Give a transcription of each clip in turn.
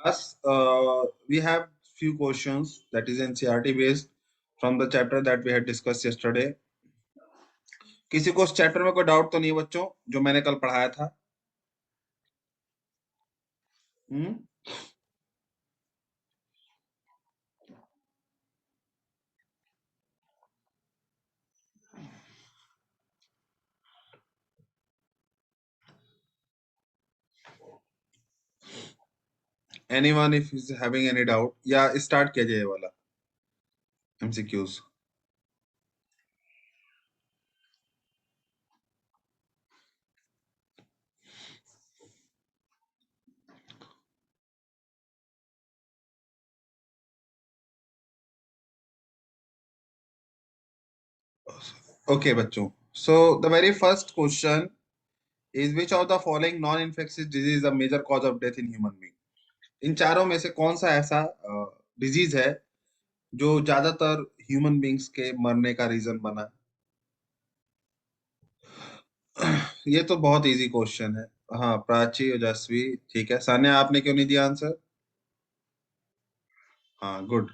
class, we have few questions that is NCERT based from the chapter that we had discussed yesterday. किसी को उस chapter में कोई doubt तो नहीं है बच्चों, जो मैंने कल पढ़ाया था? Anyone if is having any doubt, या स्टार्ट किया जाए ये वाला MCQs? Okay बच्चों, so the very first question is which of the following non-infectious disease is a major cause of death in human being? इन चारों में से कौन सा ऐसा डिजीज है जो ज्यादातर ह्यूमन बींग्स के मरने का रीजन बना? ये तो बहुत इजी क्वेश्चन है। हाँ, प्राची, ओजस्वी, ठीक है। सान्या, आपने क्यों नहीं दिया आंसर? हाँ, good.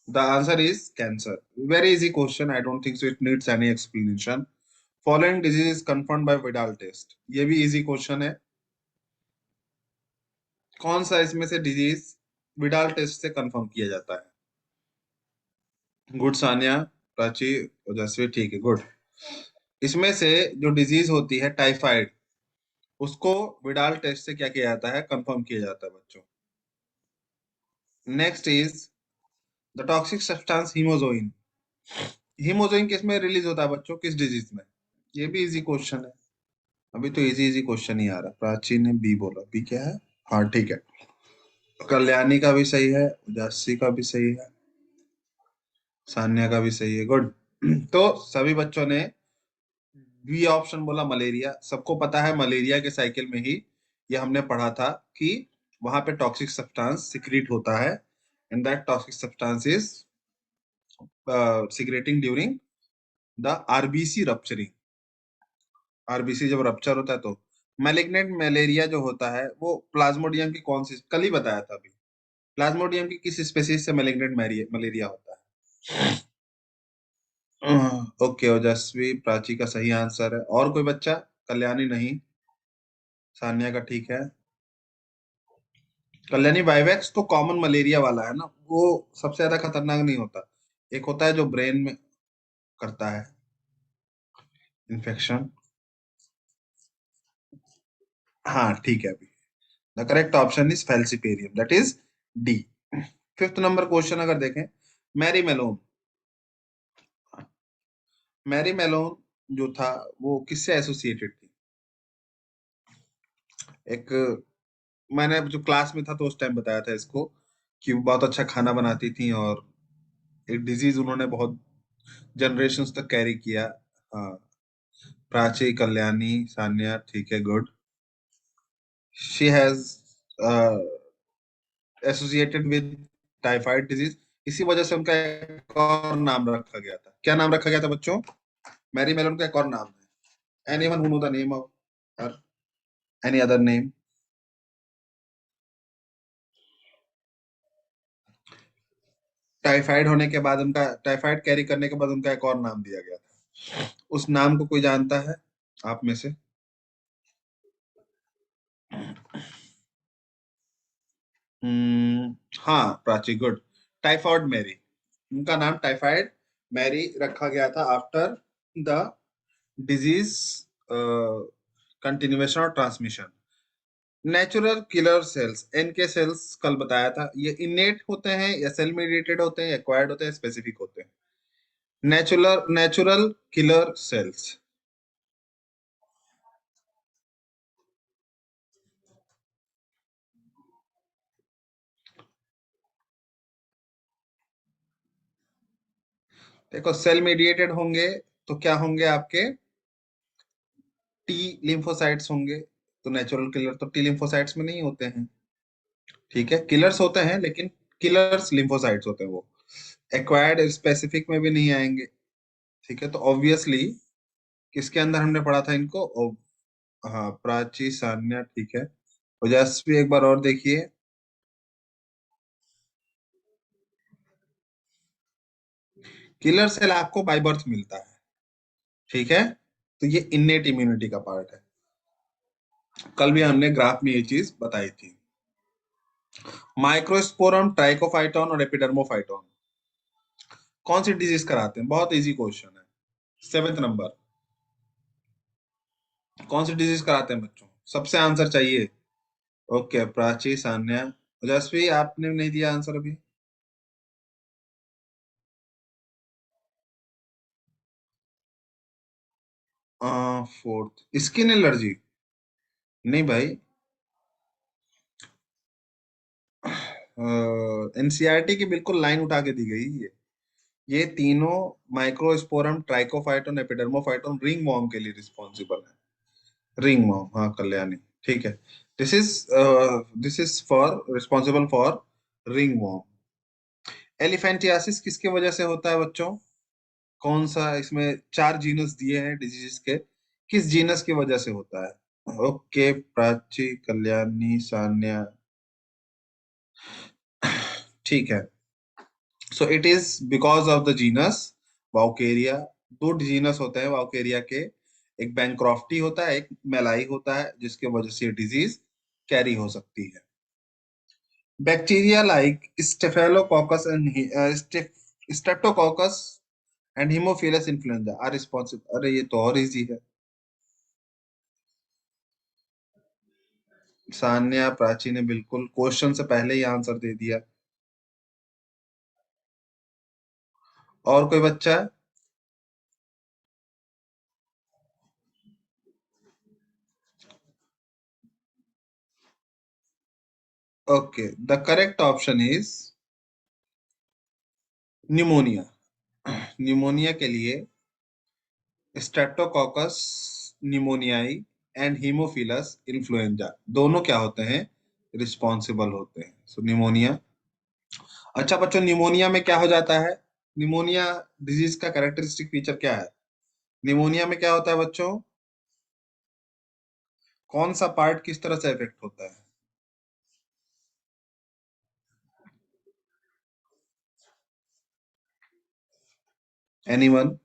The answer is cancer. Very easy question, I don't think so it needs any explanation. Following disease is confirmed by Widal test. ये भी इजी क्वेश्चन है। कौन सा इसमें से डिजीज विडाल टेस्ट से कंफर्म किया जाता है? गुड सान्या, प्राची, ओजस्वी, ठीक है, गुड। इसमें से जो डिजीज होती है टाइफाइड, उसको विडाल टेस्ट से क्या किया जाता है? कंफर्म किया जाता है बच्चों। Next is the toxic substance hemozoin. Hemozoin किस में रिलीज होता है बच्चों, किस डिजीज में? ये भी इजी क्वेश्चन है। अभी तो इजी इजी क्वेश्चन ही आ रहा। प्राची ने बी बोला, बी क्या है? हाँ, ठीक है। कल्याणी का भी सही है, उदासी का भी सही है, सान्या का भी सही है, गुड। तो सभी बच्चों ने बी ऑप्शन बोला, मलेरिया। सबको पता है मलेरिया के साइकिल में ही ये हमने पढ़ा था कि वहां पे टॉक्सिक सब्सटेंस सिक्रीट होता है, and that toxic substance is secreting during the RBC rupturing. RBC जब रप्चर होता है तो मैलिग्नेंट मलेरिया जो होता है वो प्लाज्मोडियम की कौन सी, कल ही बताया था अभी, प्लाज्मोडियम की किस स्पेसीज से मैलिग्नेंट मलेरिया होता है? ओके, ओजस्वी, प्राची का सही आंसर है। और कोई बच्चा? कल्याणी नहीं, सान्या का ठीक है। कल्याणी, वाइवेक्स तो कॉमन मलेरिया वाला है ना, वो सबसे ज्यादा खतरनाक नहीं होता। एक होता है जो ब्रेन में करता है इन्फेक्शन। हाँ, ठीक है। अभी the correct option is फेल्सिपेरियम, that is D. Fifth number question अगर देखें, मैरी मेलोन। मैरी मेलोन जो था वो किससे एसोसिएटेड थी? एक, मैंने जो क्लास में था तो उस टाइम बताया था इसको कि वो बहुत अच्छा खाना बनाती थी, और एक डिजीज उन्होंने बहुत जनरेशन्स तक कैरी किया। हाँ, प्राची, कल्याणी, सान्या, ठीक है, good. She has associated with typhoid disease, इसी वजह से उनका एक और नाम रखा गया था। क्या नाम रखा गया था बच्चों? मैरी मेलोन का एक और नाम है। Anyone who know the name of her, any other name? Typhoid होने के बाद उनका, टाइफाइड कैरी करने के बाद उनका एक और नाम दिया गया था। उस नाम को कोई जानता है आप में से? हाँ, प्राची, गुड। टाइफाइड मैरी, उनका नाम टाइफाइड मैरी रखा गया था आफ्टर द डिजीज कंटिन्यूएशन और transmission. Natural killer cells, NK cells कल बताया था, ये इनेट होते हैं या सेल मेडिएटेड होते हैं, एक्वायर्ड होते हैं, स्पेसिफिक होते हैं? Natural killer cells. देखो, सेल मेडिएटेड होंगे तो क्या होंगे आपके? टी लिम्फोसाइट्स होंगे। तो नेचुरल किलर तो टी लिम्फोसाइट्स में नहीं होते हैं, ठीक है। किलर्स होते हैं लेकिन किलर्स लिम्फोसाइट्स होते हैं वो, एक्वायर्ड स्पेसिफिक में भी नहीं आएंगे, ठीक है। तो ऑब्वियसली किसके अंदर हमने पढ़ा था इनको? हाँ, प्राची, सान्या, ठीक है। ओजस्वी, एक बार और देखिए। किलर सेल आपको बाय बर्थ मिलता है, ठीक है। तो ये इन्नेट इम्यूनिटी का पार्ट है। कल भी हमने ग्राफ में ये चीज बताई थी। माइक्रोस्पोरम, ट्राइकोफाइटोन और एपिडर्मोफाइटोन कौन सी डिजीज कराते हैं? बहुत इजी क्वेश्चन है। 7th नंबर, कौन सी डिजीज कराते हैं बच्चों? सबसे आंसर चाहिए। ओके, प्राची, सान्या, यशस्वी, आपने नहीं दिया आंसर अभी। Fourth, skin allergy. नहीं भाई, एनसीईआरटी की बिल्कुल लाइन उठा के दी गई है। ये तीनों microsporum, Trichophyton, Epidermophyton ring warm के लिए रिस्पॉन्सिबल है। रिंग वॉर्म, हाँ कल्याणी, ठीक है। This is this is for responsible for ringworm. Elephantiasis किसके वजह से होता है बच्चों? कौन सा, इसमें 4 जीनस दिए हैं डिजीज के, किस जीनस की वजह से होता है? ओके, प्राची, कल्याणी, सान्या, ठीक है। So it is because of the genus Wuchereria. 2 genus होते हैं वाउकेरिया के, एक बैंक्रॉफ्टी होता है, एक मेलाई होता है, जिसके वजह से डिजीज कैरी हो सकती है। Bacteria like staphylococcus and streptococcus and haemophilus influenza are responsible. अरे ये तो और इजी है। सान्या, प्राची ने बिल्कुल क्वेश्चन से पहले ही आंसर दे दिया। और कोई बच्चा? Okay, the correct option is pneumonia. Pneumonia के लिए Streptococcus pneumoniae and haemophilus influenza दोनों क्या होते हैं? रिस्पॉन्सिबल होते हैं। सो न्यूमोनिया। अच्छा बच्चों, न्यूमोनिया में क्या हो जाता है? न्यूमोनिया डिजीज का कैरेक्टरिस्टिक फीचर क्या है? न्यूमोनिया में क्या होता है बच्चों? कौन सा पार्ट किस तरह से इफेक्ट होता है? Anyone?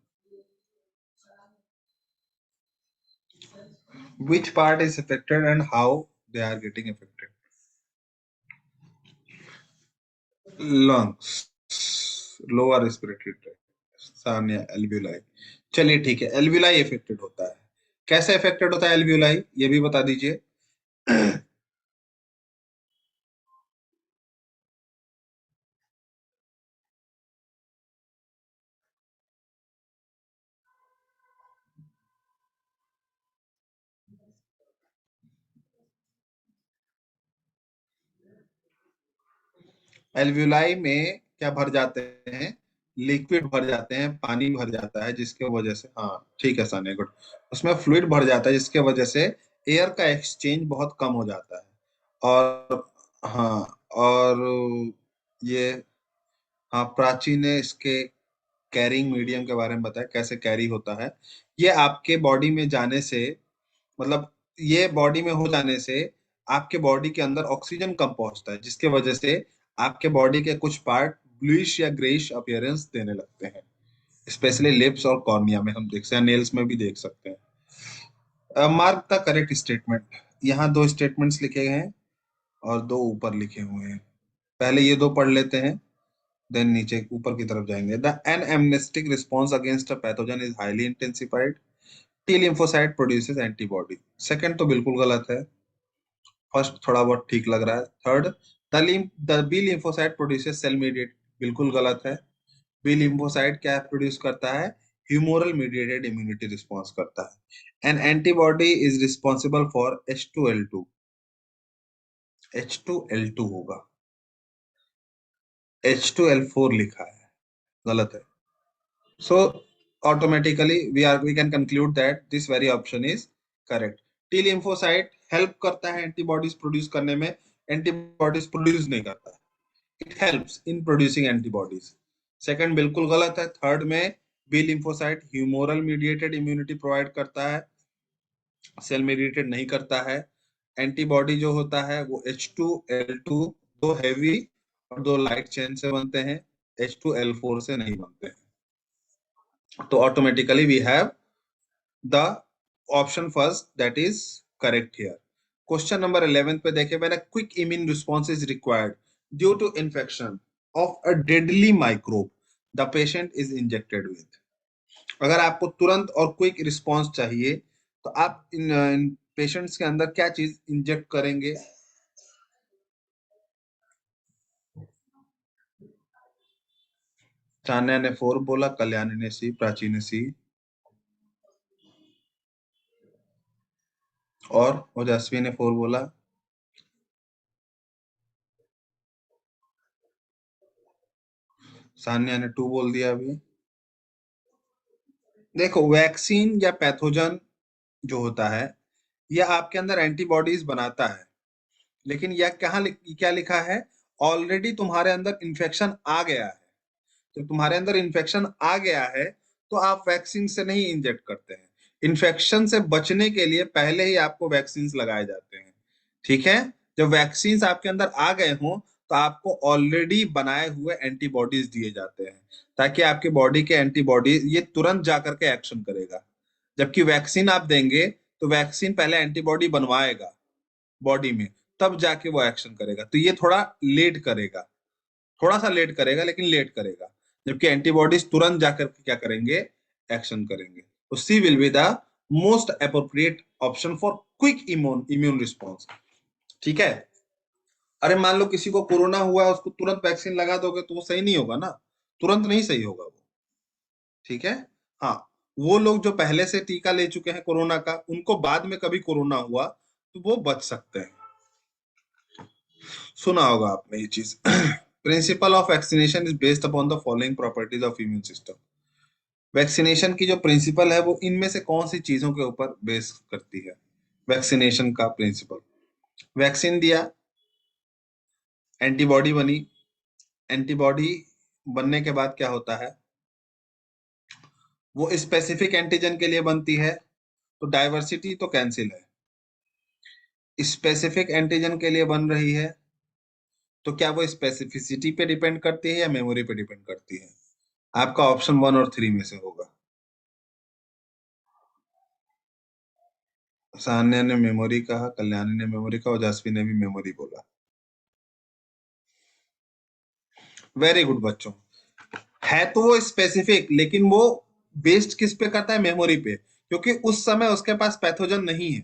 Which part is affected and how they are getting affected? Lungs, lower respiratory tract, Sania, alveoli. चलिए ठीक है, एल्व्यूलाई अफेक्टेड होता है। कैसे अफेक्टेड होता है एल्व्यूलाई, ये भी बता दीजिए। एल्व्यूलाई में क्या भर जाते हैं? लिक्विड भर जाते हैं, पानी भर जाता है, जिसके वजह से, हाँ ठीक है सानिया, गुड। उसमें फ्लूइड भर जाता है, जिसके वजह से एयर का एक्सचेंज बहुत कम हो जाता है। और हाँ, और ये, हाँ प्राची ने इसके कैरिंग मीडियम के बारे में बताया, कैसे कैरी होता है। ये आपके बॉडी में जाने से, मतलब ये बॉडी में हो जाने से आपके बॉडी के अंदर ऑक्सीजन कम पहुंचता है, जिसके वजह से आपके बॉडी के कुछ पार्ट ब्लूइश या ग्रेइश अपीयरेंस देने लगते हैं। स्पेशली लिप्स और कॉर्निया में हम देख सकते हैं, नेल्स में भी देख सकते हैं। Mark the correct statement. यहाँ 2 स्टेटमेंट्स लिखे गए हैं और 2 ऊपर लिखे हुए हैं। पहले ये 2 पढ़ लेते हैं, देन नीचे ऊपर की तरफ जाएंगे। The anamnestic response against a pathogen is highly intensified, T lymphocyte produces antibody. Second तो बिल्कुल गलत है, फर्स्ट थोड़ा बहुत ठीक लग रहा है। Third, the B lymphocyte produces cell mediate, बिल्कुल गलत है। बी लिम्फोसाइट क्या प्रोड्यूस करता है? ह्यूमोरल मीडिएटेड इम्यूनिटी रिस्पॉन्स करता है। N antibody is responsible for H2L2। H2L2 होगा, H2L4 लिखा है, गलत है। So automatically we can conclude that this very option is correct. T lymphocyte help करता है एंटीबॉडीज प्रोड्यूस करने में, एंटीबॉडीज प्रोड्यूस नहीं करता है। It helps in producing antibodies. Second बिल्कुल गलत है। थर्ड में B lymphocyte humoral mediated immunity provide करता है, सेल मीडिएटेड नहीं करता है। एंटीबॉडी जो होता है वो H2L2, 2 हैवी और 2 लाइट चेन से बनते हैं, H2L4 से नहीं बनते हैं। तो automatically we have the option first that is correct here. Question number 11 पे देखे मैंने, quick immune response is required due to infection of a deadly microbe the patient is injected with. अगर आपको तुरंत और क्विक रिस्पॉन्स चाहिए तो आप इन पेशेंट्स के अंदर क्या चीज इंजेक्ट करेंगे? चान्या ने 4 बोला, कल्याणी ने सी, प्राची ने सी, और ओजस्वी ने 4 बोला। सान्या ने 2 बोल दिया अभी। देखो, वैक्सीन या पैथोजन जो होता है यह आपके अंदर एंटीबॉडीज बनाता है, लेकिन यह क्या लिखा है? ऑलरेडी तुम्हारे अंदर इन्फेक्शन आ गया है। तो तुम्हारे अंदर इन्फेक्शन आ गया है तो आप वैक्सीन से नहीं इंजेक्ट करते हैं। इन्फेक्शन से बचने के लिए पहले ही आपको वैक्सीन लगाए जाते हैं। ठीक है? जब वैक्सीन आपके अंदर आ गए हों तो आपको ऑलरेडी बनाए हुए एंटीबॉडीज दिए जाते हैं, ताकि आपके बॉडी के एंटीबॉडी ये तुरंत जाकर के एक्शन करेगा। जबकि वैक्सीन आप देंगे तो वैक्सीन पहले एंटीबॉडी बनवाएगा बॉडी में, तब जाके वो एक्शन करेगा। तो ये थोड़ा लेट करेगा, थोड़ा सा लेट करेगा, लेकिन लेट करेगा। जबकि एंटीबॉडीज तुरंत जाकर के क्या करेंगे? एक्शन करेंगे। तो C will be the most appropriate option for quick immune response. ठीक है? अरे मान लो किसी को कोरोना हुआ है, उसको तुरंत वैक्सीन लगा दोगे तो वो सही नहीं होगा ना, तुरंत नहीं सही होगा वो। ठीक है? हाँ, वो लोग जो पहले से टीका ले चुके हैं कोरोना का, उनको बाद में कभी कोरोना हुआ तो वो बच सकते हैं। सुना होगा आपने ये चीज। Principle of vaccination is based upon the following properties of immune system. Vaccination की जो प्रिंसिपल है वो इनमें से कौन सी चीजों के ऊपर बेस करती है? वैक्सीनेशन का प्रिंसिपल, वैक्सीन दिया, एंटीबॉडी बनी, एंटीबॉडी बनने के बाद क्या होता है? वो स्पेसिफिक एंटीजन के लिए बनती है, तो डाइवर्सिटी तो कैंसिल है। स्पेसिफिक एंटीजन के लिए बन रही है, तो क्या वो स्पेसिफिसिटी पे डिपेंड करती है या मेमोरी पे डिपेंड करती है? आपका ऑप्शन 1 और 3 में से होगा। सान्या ने मेमोरी कहा, कल्याणी ने मेमोरी कहा, और जासवी ने भी मेमोरी बोला। वेरी गुड बच्चों। है तो वो स्पेसिफिक, लेकिन वो बेस्ड किस पे करता है? मेमोरी पे, क्योंकि उस समय उसके पास पैथोजन नहीं है।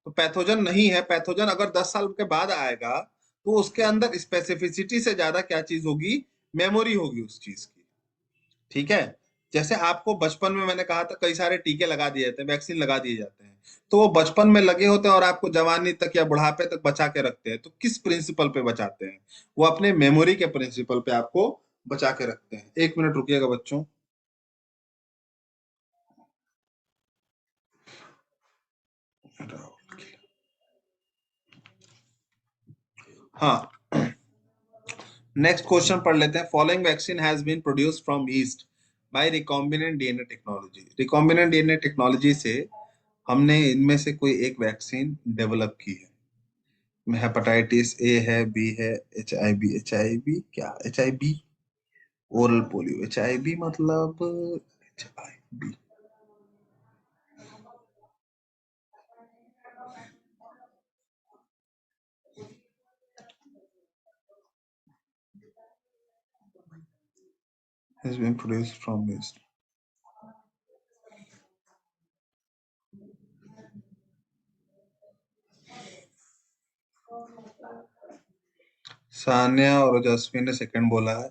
तो पैथोजन नहीं है, पैथोजन अगर 10 साल के बाद आएगा तो उसके अंदर स्पेसिफिसिटी से ज्यादा क्या चीज होगी? मेमोरी होगी उस चीज की। ठीक है? जैसे आपको बचपन में मैंने कहा था कई सारे टीके लगा दिए जाते हैं, वैक्सीन लगा दिए जाते हैं, तो वो बचपन में लगे होते हैं और आपको जवानी तक या बुढ़ापे तक बचा के रखते हैं। तो किस प्रिंसिपल पे बचाते हैं? वो अपने मेमोरी के प्रिंसिपल पे आपको बचा के रखते हैं। 1 मिनट रुकिएगा बच्चों। हाँ, नेक्स्ट क्वेश्चन पढ़ लेते हैं। Following vaccine has been produced from yeast by recombinant DNA technology. Recombinant DNA technology से हमने इनमें से कोई एक वैक्सीन डेवलप की है। हेपेटाइटिस ए है, बी है, एच आई बी क्या, HIV, ओरल पोलियो, HIV मतलब HIV has been produced from yeast. Sanya और जसमीन ने सेकंड बोला है।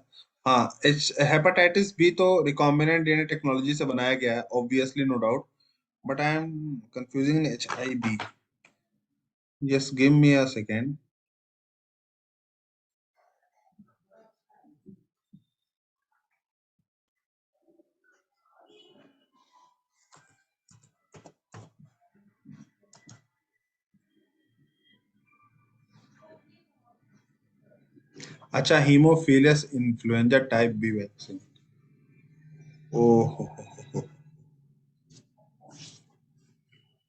हाँ, हेपेटाइटिस बी तो रिकॉम्बिनेंट डीएनए टेक्नोलॉजी से बनाया गया है, obviously, no doubt. But I am confusing HIV। Yes, give me a second. अच्छा, haemophilus influenza type B vaccine. ओहो,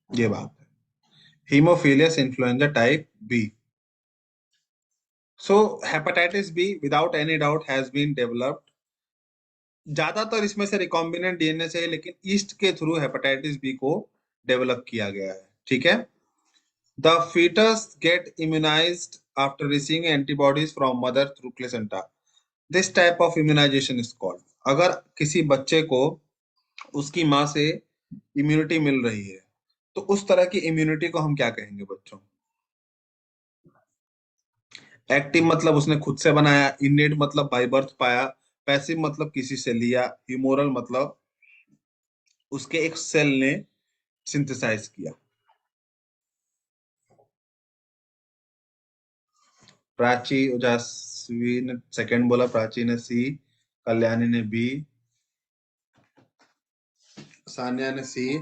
ये बात है। Haemophilus influenza type B. So hepatitis B, without any doubt, has been developed ज्यादातर इसमें से recombinant DNA से है, लेकिन ईस्ट के थ्रू हेपेटाइटिस बी को डेवलप किया गया है। ठीक है। The fetus get immunized after receiving antibodies from mother through placenta. This type of immunization is called, अगर किसी बच्चे को उसकी माँ से इम्यूनिटी मिल रही है तो उस तरह की इम्यूनिटी को हम क्या कहेंगे बच्चों? एक्टिव मतलब उसने खुद से बनाया, इनेट मतलब बाय बर्थ पाया, पैसिव मतलब किसी से लिया, ह्यूमोरल मतलब उसके एक सेल ने सिंथेसाइज किया। प्राची ओजस्वी ने सेकंड बोला, प्राची ने सी, कल्याणी ने बी, सान्या ने सी।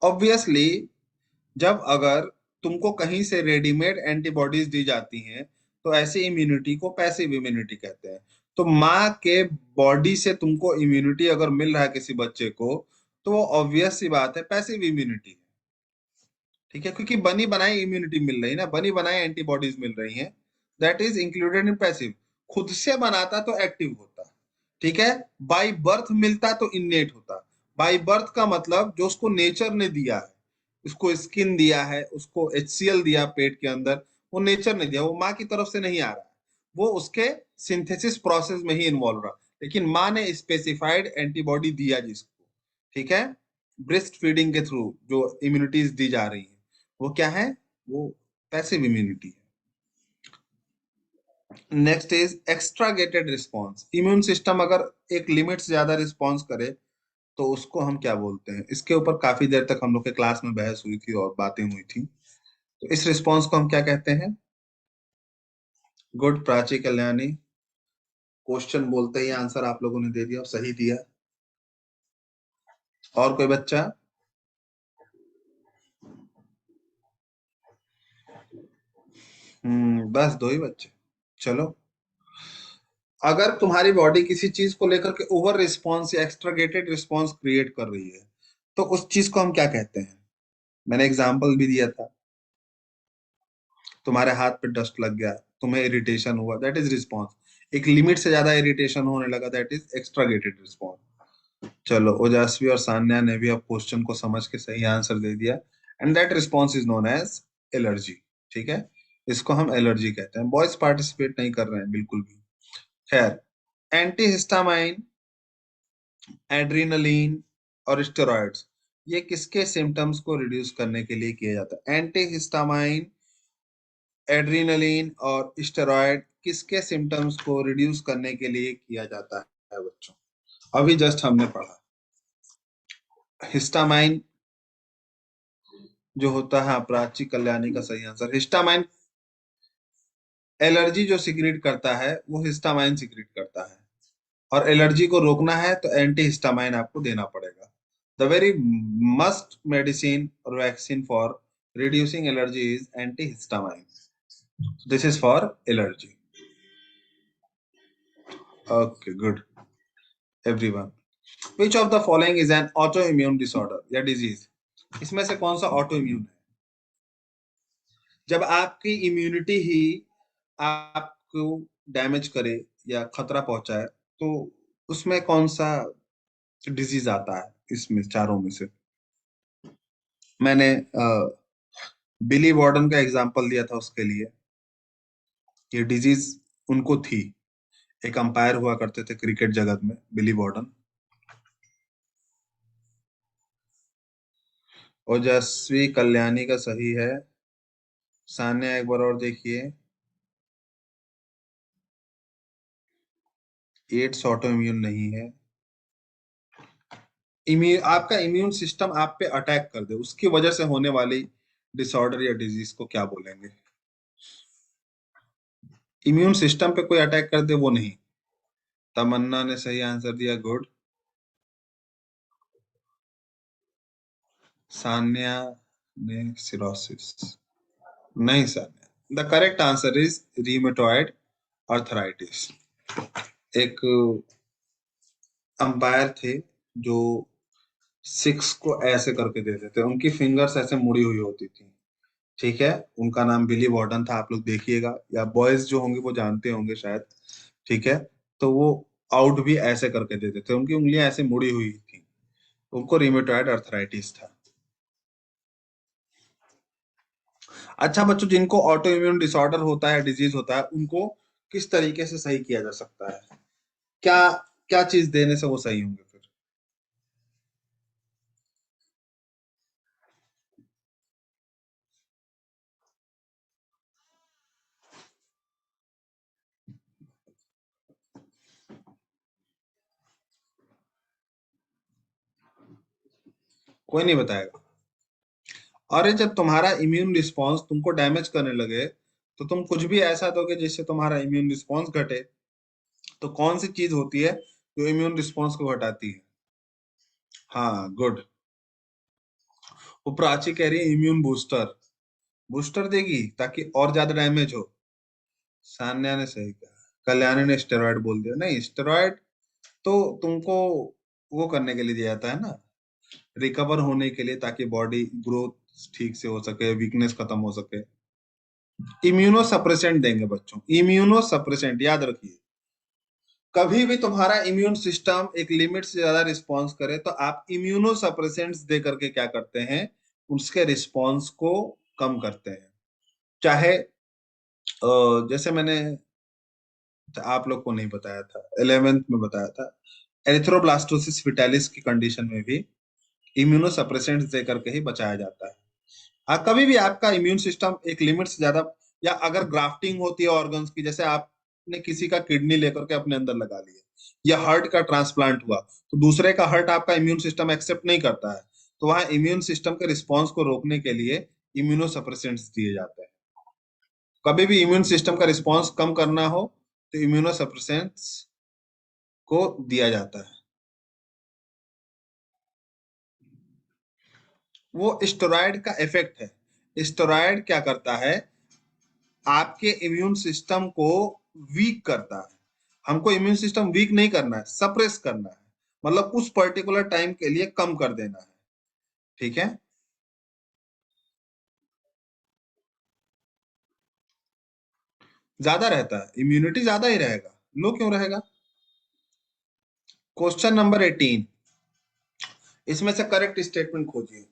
ऑब्वियसली जब अगर तुमको कहीं से रेडीमेड एंटीबॉडीज दी जाती हैं तो ऐसी इम्यूनिटी को पैसिव इम्यूनिटी कहते हैं। तो माँ के बॉडी से तुमको इम्यूनिटी अगर मिल रहा है किसी बच्चे को तो वो ऑब्वियस सी बात है पैसिव इम्यूनिटी है। ठीक है, क्योंकि बनी बनाई इम्यूनिटी मिल रही है ना, बनी बनाई एंटीबॉडीज मिल रही हैं, that is included in passive. खुद से बनाता तो एक्टिव होता। ठीक है। बाय बर्थ मिलता तो इननेट होता। बाय बर्थ का मतलब जो उसको नेचर ने दिया है, उसको स्किन दिया है, उसको एचसीएल दिया पेट के अंदर, वो नेचर ने दिया, वो माँ की तरफ से नहीं आ रहा है, वो उसके सिंथेसिस प्रोसेस में ही इन्वॉल्व रहा, लेकिन माँ ने स्पेसिफाइड एंटीबॉडी दिया जिसको। ठीक है। ब्रेस्ट फीडिंग के थ्रू जो इम्यूनिटीज दी जा रही है वो क्या है? वो पैसिव इम्यूनिटी है। Next is exaggerated response. Immune system अगर एक लिमिट से ज्यादा रिस्पॉन्स करे तो उसको हम क्या बोलते हैं? इसके ऊपर काफी देर तक हम लोग के क्लास में बहस हुई थी और बातें हुई थी। तो इस रिस्पॉन्स को हम क्या कहते हैं? गुड, प्राची, कल्याणी। क्वेश्चन बोलते ही आंसर आप लोगों ने दे दिया और सही दिया। और कोई बच्चा? बस दो ही बच्चे। चलो, अगर तुम्हारी बॉडी किसी चीज को लेकर के ओवर रिस्पॉन्स या एक्स्ट्रागेटेड रिस्पॉन्स क्रिएट कर रही है तो उस चीज को हम क्या कहते हैं? मैंने एग्जाम्पल भी दिया था। तुम्हारे हाथ पे डस्ट लग गया, तुम्हें इरिटेशन हुआ, दैट इज रिस्पॉन्स। एक लिमिट से ज्यादा इरिटेशन होने लगा, दैट इज एक्स्ट्रागेटेड रिस्पॉन्स। चलो, ओजस्वी और सान्या ने भी अब क्वेश्चन को समझ के सही आंसर दे दिया। And that response is known as allergy. ठीक है, इसको हम एलर्जी कहते हैं। बॉयज पार्टिसिपेट नहीं कर रहे हैं बिल्कुल भी। खैर, एंटीहिस्टामाइन, एड्रेनलिन और स्टेरॉइड्स, ये किसके सिम्टम्स को रिड्यूस करने के लिए किया जाता है? एंटीहिस्टामाइन, एड्रेनलिन और स्टेरॉइड किसके सिम्टम्स को रिड्यूस करने के लिए किया जाता है बच्चों? अभी जस्ट हमने पढ़ा। हिस्टामाइन जो होता है, प्राची, कल्याणी का सही आंसर। हिस्टामाइन एलर्जी जो सिक्रेट करता है वो हिस्टामाइन सिक्रेट करता है, और एलर्जी को रोकना है तो एंटी हिस्टामाइन आपको देना पड़ेगा। द वेरी मस्ट मेडिसिन और vaccine for reducing allergy is anti histamine. This is for allergy. Okay, good everyone. Which of the following is an auto immune disorder या डिजीज? इसमें से कौन सा ऑटो इम्यून है? जब आपकी इम्यूनिटी ही आपको डैमेज करे या खतरा पहुंचाए तो उसमें कौन सा डिजीज आता है इसमें चारों में से? मैंने बिली वार्डन का एग्जांपल दिया था उसके लिए। ये डिजीज उनको थी। एक अंपायर हुआ करते थे क्रिकेट जगत में, बिली वार्डन। ओजस्वी, कल्याणी का सही है। सान्या एक बार और देखिए। एड्स ऑटो इम्यून नहीं है। आपका इम्यून सिस्टम आप पे अटैक कर दे, उसकी वजह से होने वाली डिसऑर्डर या डिजीज को क्या बोलेंगे? इम्यून सिस्टम पे कोई अटैक कर दे वो नहीं। तमन्ना ने सही आंसर दिया, गुड। सान्या ने सिरोसिस। नहीं Sanya, the correct answer is rheumatoid arthritis. एक अंपायर थे जो सिक्स को ऐसे करके देते थे, उनकी फिंगर्स ऐसे मुड़ी हुई होती थी। ठीक है। उनका नाम बिली वार्डन था, आप लोग देखिएगा, या बॉयज जो होंगे वो जानते होंगे शायद। ठीक है। तो वो आउट भी ऐसे करके देते थे, उनकी उंगलियां ऐसे मुड़ी हुई थी। उनको रिमेटॉइड अर्थराइटिस था। अच्छा बच्चों, जिनको ऑटो इम्यून डिसऑर्डर होता है, डिजीज होता है, उनको किस तरीके से सही किया जा सकता है? क्या क्या चीज देने से वो सही होंगे फिर? कोई नहीं बताएगा। अरे जब तुम्हारा इम्यून रिस्पॉन्स तुमको डैमेज करने लगे, तो तुम कुछ भी ऐसा दोगे जिससे तुम्हारा इम्यून रिस्पॉन्स घटे। तो कौन सी चीज होती है जो इम्यून रिस्पॉन्स को घटाती है? हाँ, गुड। वो प्राची कह रही है इम्यून बूस्टर। बूस्टर देगी ताकि और ज्यादा डैमेज हो। सान्या ने सही कहा। कल्याणी ने स्टेरॉइड बोल दिया। नहीं, स्टेरॉइड तो तुमको वो करने के लिए दिया जाता है ना, रिकवर होने के लिए, ताकि बॉडी ग्रोथ ठीक से हो सके, वीकनेस खत्म हो सके। इम्यूनो सप्रेसेंट देंगे बच्चों, इम्यूनो सप्रेसेंट याद रखिए। कभी भी तुम्हारा इम्यून सिस्टम एक लिमिट से ज्यादा रिस्पॉन्स करे, तो आप इम्यूनो सप्रेसेंट्स दे करके क्या करते हैं, उसके रिस्पॉन्स को कम करते हैं। चाहे जैसे मैंने आप लोग को नहीं बताया था, 11th में बताया था, एरिथ्रोब्लास्टोसिस फिटालिस की कंडीशन में भी इम्यूनो सप्रेसेंट्स दे करके ही बचाया जाता है। कभी भी आपका इम्यून सिस्टम एक लिमिट से ज्यादा, या अगर ग्राफ्टिंग होती है ऑर्गन्स की, जैसे आपने किसी का किडनी लेकर के अपने अंदर लगा लिया, या हार्ट का ट्रांसप्लांट हुआ, तो दूसरे का हार्ट आपका इम्यून सिस्टम एक्सेप्ट नहीं करता है, तो वहां इम्यून सिस्टम के रिस्पॉन्स को रोकने के लिए इम्यूनो सप्रेसेंट्स दिए जाते हैं। कभी भी इम्यून सिस्टम का रिस्पॉन्स कम करना हो, तो इम्यूनो सप्रेसेंट्स को दिया जाता है। वो स्टेरॉयड का इफेक्ट है। स्टेरॉयड क्या करता है, आपके इम्यून सिस्टम को वीक करता है। हमको इम्यून सिस्टम वीक नहीं करना है, सप्रेस करना है। मतलब उस पर्टिकुलर टाइम के लिए कम कर देना है। ठीक है। ज्यादा रहता है, इम्यूनिटी ज्यादा ही रहेगा। लो क्यों रहेगा? क्वेश्चन नंबर 18, इसमें से करेक्ट स्टेटमेंट खोजिए।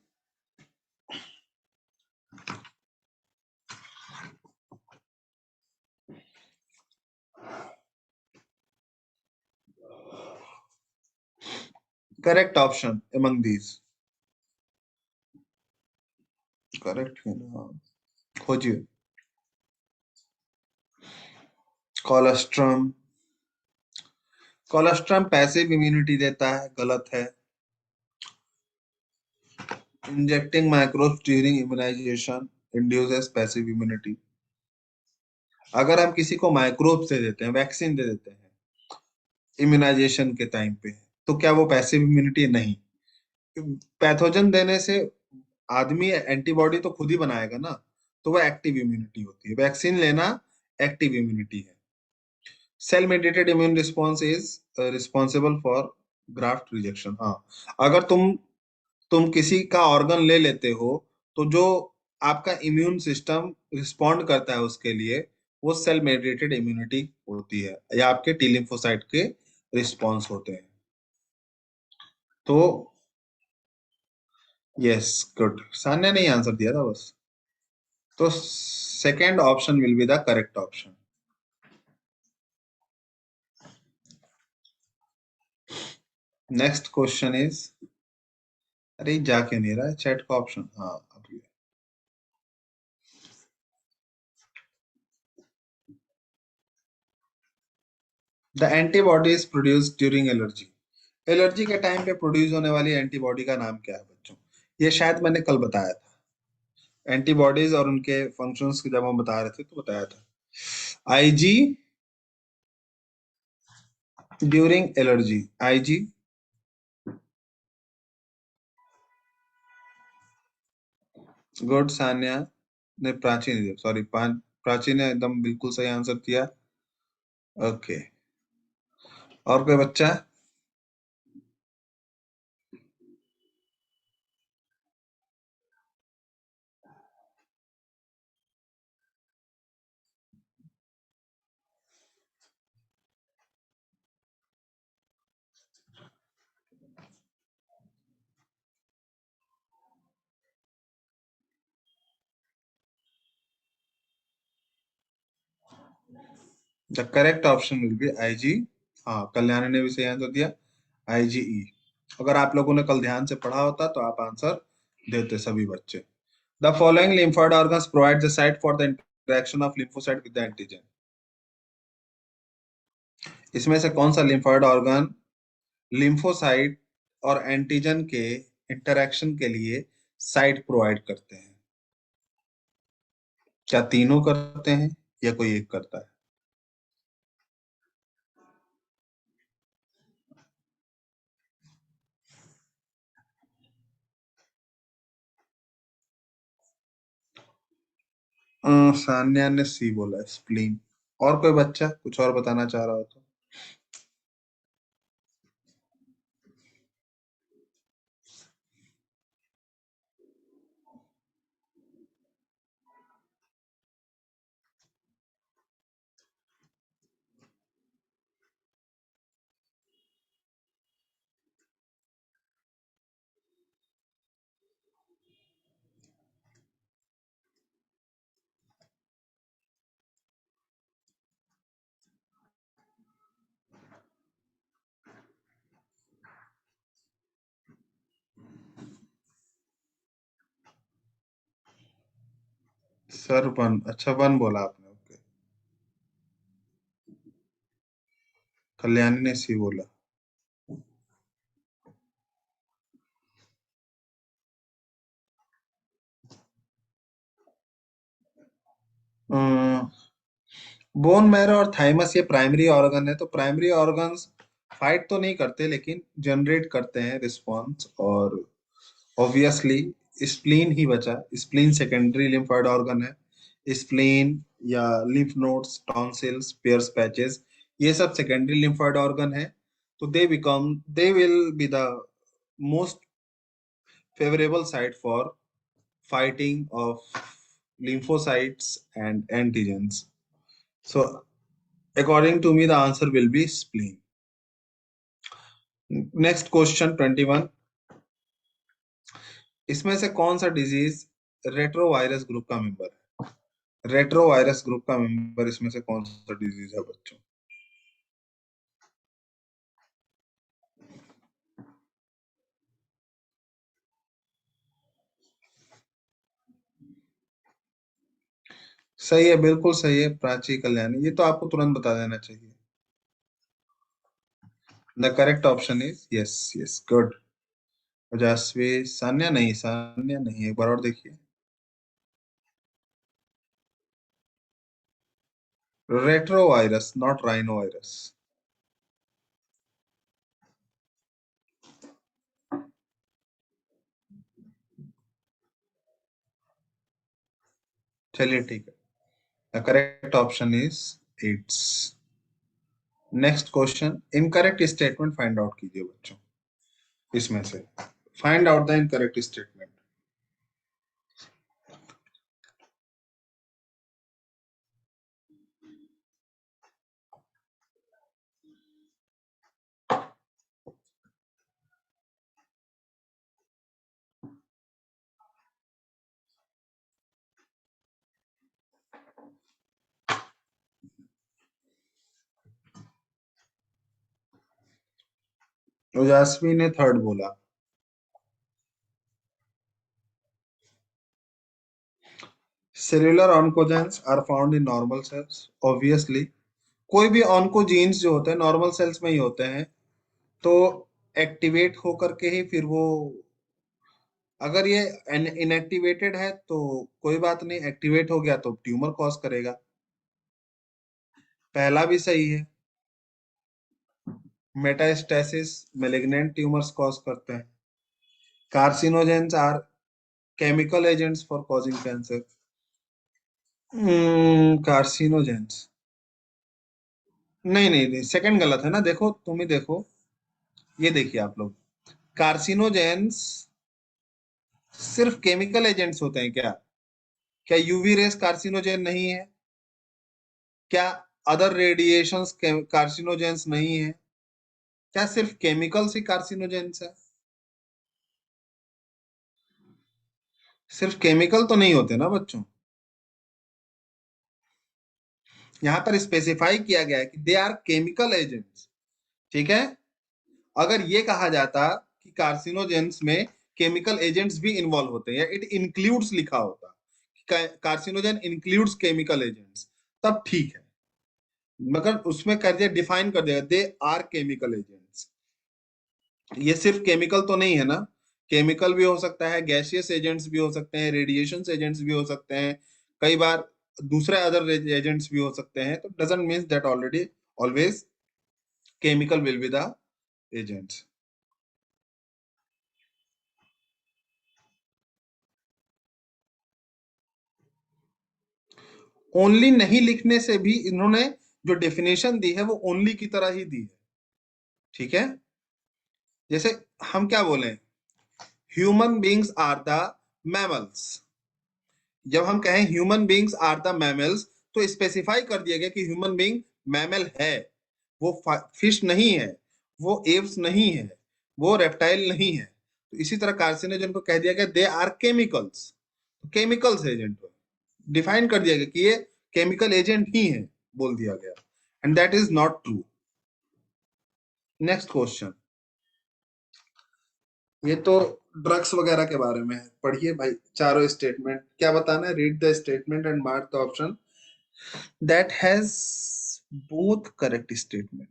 Correct option among these। Correct है ना? हाँ। खोजिए। कोलेस्ट्रम। कोलेस्ट्रम पैसिव इम्यूनिटी देता है, गलत है। Injecting microbes during immunisation induces passive immunity. अगर हम किसी को माइक्रोब से देते हैं, वैक्सीन दे देते हैं इम्यूनाइजेशन के टाइम पे, तो क्या वो पैसिव इम्यूनिटी? नहीं। पैथोजन देने से आदमी एंटीबॉडी तो खुद ही बनाएगा ना, तो वो एक्टिव इम्यूनिटी होती है। वैक्सीन लेना एक्टिव इम्यूनिटी है। Cell mediated immune response is responsible for graft rejection. हाँ, अगर तुम किसी का ऑर्गन ले लेते हो, तो जो आपका इम्यून सिस्टम रिस्पॉन्ड करता है उसके लिए, वो सेल मेडिएटेड इम्यूनिटी होती है, या आपके टी लिम्फोसाइट के रिस्पॉन्स होते हैं। तो यस, गुड। सान्या ने आंसर दिया था बस। तो second option will be the correct option. Next question is, अरे जाके नहीं रहा है चैट का ऑप्शन। हाँ, अभी the antibodies produce during allergy. Allergy के टाइम पे प्रोड्यूस होने वाली एंटीबॉडी का नाम क्या है बच्चों? ये शायद मैंने कल बताया था। एंटीबॉडीज और उनके फंक्शंस की जब हम बता रहे थे तो बताया था। IG during allergy. IG. Good. Sanya ने, प्राची ने, सॉरी, प्राची ने एकदम बिल्कुल सही आंसर दिया। ओके। और कोई बच्चा? The correct option will be IG. हाँ, कल्याणी ने भी सही आंसर दिया, आईजीई। अगर आप लोगों ने कल ध्यान से पढ़ा होता तो आप आंसर देते सभी बच्चे। The following lymphoid organs provide the site for the interaction of lymphocyte with the antigen। इसमें से कौन सा लिम्फोइड ऑर्गन लिम्फोसाइट और एंटीजन के इंटरेक्शन के लिए साइट प्रोवाइड करते हैं? क्या तीनों करते हैं या कोई एक करता है? सान्या ने सी बोला, स्प्लीन। और कोई बच्चा कुछ और बताना चाह रहा हो तो? सर वन, अच्छा वन बोला आपने, ओके। कल्याणी ने सी बोला। बोन मैरो और थाइमस ये प्राइमरी ऑर्गन है, तो प्राइमरी ऑर्गन्स फाइट तो नहीं करते लेकिन जनरेट करते हैं रिस्पॉन्स। और ऑब्वियसली स्प्लीन ही बचा। स्प्लीन सेकेंडरी लिम्फोइड ऑर्गन है। स्प्लीन या lymph nodes, tonsils, Peyer's patches, ये सब सेकेंडरी लिम्फोइड ऑर्गन है। तो they will be the most favorable site for fighting of lymphocytes and antigens. So, according to me, the answer will be spleen. Next question 21। इसमें से कौन सा disease retrovirus group का member है? Retrovirus group का member इसमें से कौन सा डिजीज है बच्चों? सही है, बिल्कुल सही है प्राची, कल्याणी, ये तो आपको तुरंत बता देना चाहिए। The correct option is yes, yes, good. Ojaswi, Sanya नहीं, सान्या नहीं, एक बार और देखिए। Retrovirus, not rhinovirus. चलिए ठीक है। The correct option is AIDS. Next question, incorrect statement find out कीजिए बच्चों। इसमें से find out the incorrect statement. Ojaswi ने थर्ड बोला। Cellular oncogenes are found in normal cells, obviously. कोई भी ऑन्कोजीन्स जो होते हैं नॉर्मल सेल्स में ही होते हैं। तो एक्टिवेट होकर के ही फिर वो, अगर ये इनएक्टिवेटेड है तो कोई बात नहीं, एक्टिवेट हो गया तो ट्यूमर कॉज करेगा। पहला भी सही है। मेटास्टेसिस मेलिग्नेंट ट्यूमर्स कॉज करते हैं। Carcinogens are chemical agents for causing cancer. Carcinogens, नहीं नहीं नहीं, सेकंड गलत है ना, देखो तुम ही देखो। ये देखिए आप लोग, कार्सिनोजेंस सिर्फ केमिकल एजेंट्स होते हैं क्या? क्या यूवी रेस कार्सिनोजेन नहीं है? क्या अदर रेडिएशंस कार्सिनोजेंस नहीं है? क्या सिर्फ केमिकल्स ही कार्सिनोजेंस है? सिर्फ केमिकल तो नहीं होते ना बच्चों। यहाँ पर स्पेसिफाई किया गया है कि दे आर केमिकल एजेंट्स। ठीक है, अगर ये कहा जाता कि कार्सिनोजेंस में केमिकल एजेंट्स भी इन्वॉल्व होते हैं, या इट इंक्लूड्स लिखा होता, कार्सिनोजन इंक्लूड्स केमिकल एजेंट्स, तब ठीक है। मगर उसमें कर दिया, डिफाइन कर दिया, दे आर केमिकल एजेंट्स। ये सिर्फ केमिकल तो नहीं है ना, केमिकल भी हो सकता है, गैसियस एजेंट्स भी हो सकते हैं, रेडिएशन एजेंट्स भी हो सकते हैं, कई बार दूसरे अदर एजेंट्स भी हो सकते हैं। तो doesn't mean that already always chemical will be the agents. Only नहीं लिखने से भी इन्होंने जो डेफिनेशन दी है वो ओनली की तरह ही दी है। ठीक है, जैसे हम क्या बोले, human beings are the mammals. जब हम कहें human beings are the mammals, तो स्पेसिफाई कर दिया गया कि ह्यूमन बींग मैमल है, वो फिश नहीं है, वो एव्स नहीं है, वो रेप्टाइल नहीं है। तो इसी तरह कार्सिनोजन को कह दिया गया they are chemicals, chemicals agent define कर दिया गया कि ये केमिकल एजेंट ही है, बोल दिया गया, and that is not true. Next question, ये तो ड्रग्स वगैरह के बारे में है, पढ़िए भाई चारों स्टेटमेंट। क्या बताना है, read the statement and mark the option that has both correct statement.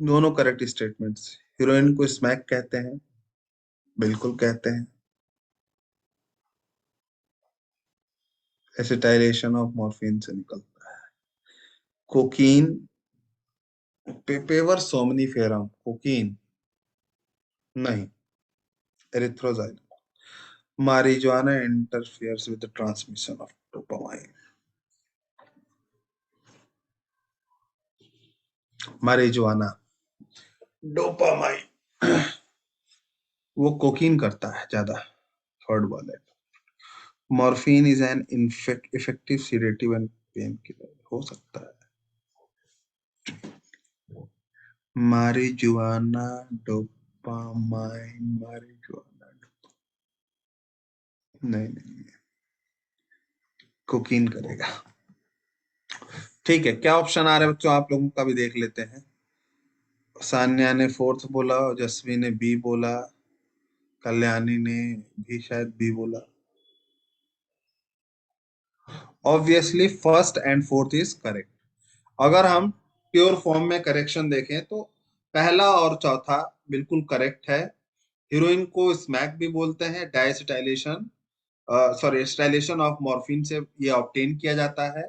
दोनों करेक्ट स्टेटमेंट्स। हीरोइन को स्मैक कहते हैं, बिल्कुल कहते हैं। एसिटाइलेशन ऑफ मॉर्फिन से निकलता है। कोकीन, पेपेवर सोमनीफेरम, कोकीन नहीं, Erythroxylum. marijuana interferes with the transmission of dopamine। marijuana dopamine, वो कोकीन करता है ज्यादा, थर्ड वाले। Morphine is an effective sedative and pain killer, हो सकता है। marijuana डोपामाइन, marijuana नहीं नहीं, कोकीन करेगा। ठीक है, क्या ऑप्शन आ रहे हैं बच्चों, आप लोगों का भी देख लेते हैं। सान्या ने फोर्थ बोला, जसवी ने बी बोला, कल्याणी ने भी शायद बी बोला। Obviously first and fourth is correct. अगर हम प्योर फॉर्म में करेक्शन देखें तो पहला और चौथा बिल्कुल करेक्ट है। हीरोइन को स्मैक भी बोलते हैं, डायसिटाइलेशन, सॉरी एसिटाइलेशन ऑफ मॉर्फिन से ये ऑब्टेन किया जाता है।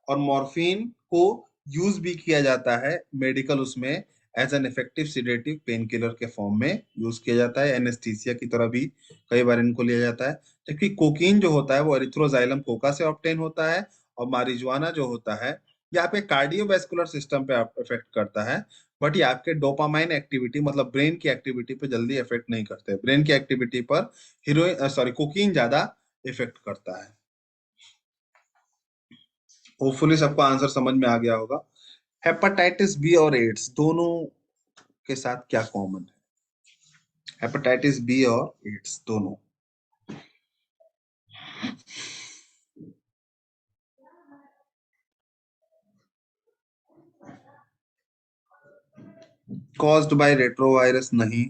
और मॉर्फिन को यूज भी किया जाता है मेडिकल उसमें, as an effective sedative painkiller के फॉर्म में यूज किया जाता है, एनेस्थीसिया की तरह भी कई बार इनको लिया जाता है। जबकि कोकीन जो होता है वो एरिथ्रोजाइलम कोका से ऑब्टेन होता है, और मारिजुआना जो होता है ये आपके कार्डियोवैस्कुलर सिस्टम पे इफेक्ट करता है। बट ये आपके डोपामाइन एक्टिविटी, मतलब ब्रेन की एक्टिविटी पे जल्दी इफेक्ट नहीं करते। ब्रेन की एक्टिविटी पर हीरोइन सॉरी कोकीन ज्यादा इफेक्ट करता है। होपफुली सबको आंसर समझ में आ गया होगा। हेपेटाइटिस बी और एड्स दोनों के साथ क्या कॉमन है? हेपेटाइटिस बी और एड्स दोनों कॉज्ड बाय रेट्रोवायरस नहीं।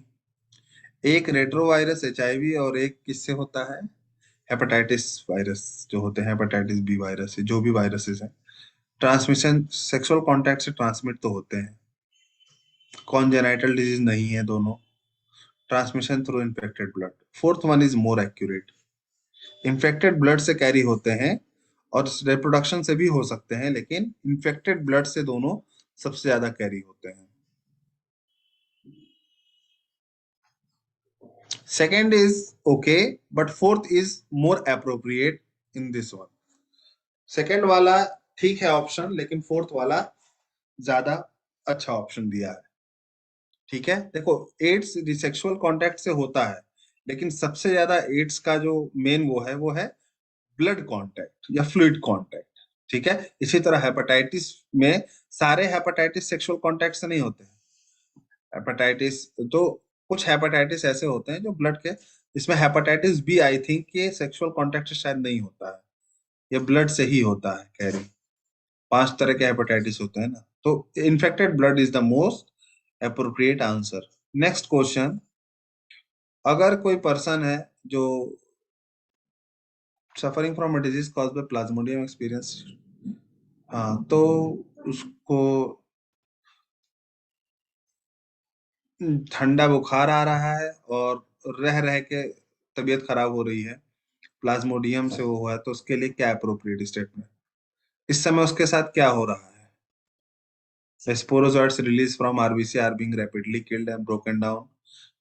एक रेट्रोवायरस एचआईवी और एक किससे होता है? हेपेटाइटिस वायरस जो होते हैं, हेपेटाइटिस बी वायरस से, जो भी वायरसेस हैं। ट्रांसमिशन सेक्सुअल कांटेक्ट से ट्रांसमिट तो होते हैं। कॉन्जेनाइटल डिजीज नहीं है दोनों। Transmission through infected blood. Fourth one is more accurate, infected blood से कैरी होते हैं, और रिप्रोडक्शन से भी हो सकते हैं, लेकिन इन्फेक्टेड ब्लड से दोनों सबसे ज्यादा कैरी होते हैं। Second is okay, but fourth is more appropriate in this one. Second वाला ठीक है ऑप्शन, लेकिन फोर्थ वाला ज्यादा अच्छा ऑप्शन दिया है। ठीक है, देखो एड्स सेक्सुअल कांटेक्ट से होता है, लेकिन सबसे ज्यादा एड्स का जो मेन वो है ब्लड कांटेक्ट या फ्लूइड कांटेक्ट। ठीक है, इसी तरह हेपेटाइटिस में सारे हेपेटाइटिस सेक्सुअल कांटेक्ट से नहीं होते हैं। हेपेटाइटिस तो कुछ हेपेटाइटिस ऐसे होते हैं जो ब्लड के, इसमें हेपेटाइटिस बी आई थिंक ये सेक्सुअल कांटेक्ट से शायद नहीं होता है। ये ब्लड से ही होता है कैरी। 5 तरह के हेपेटाइटिस होते हैं ना, तो infected blood is the most appropriate answer. Next question, अगर कोई पर्सन है जो suffering from a disease cause by Plasmodium experience, हाँ तो उसको ठंडा बुखार आ रहा है और रह रह के तबीयत खराब हो रही है, प्लाज्मोडियम से वो हुआ है, तो उसके लिए क्या अप्रोप्रिएट स्टेटमेंट? इस समय उसके साथ क्या हो रहा है? Sporozoites released from RBC are being rapidly killed and broken down.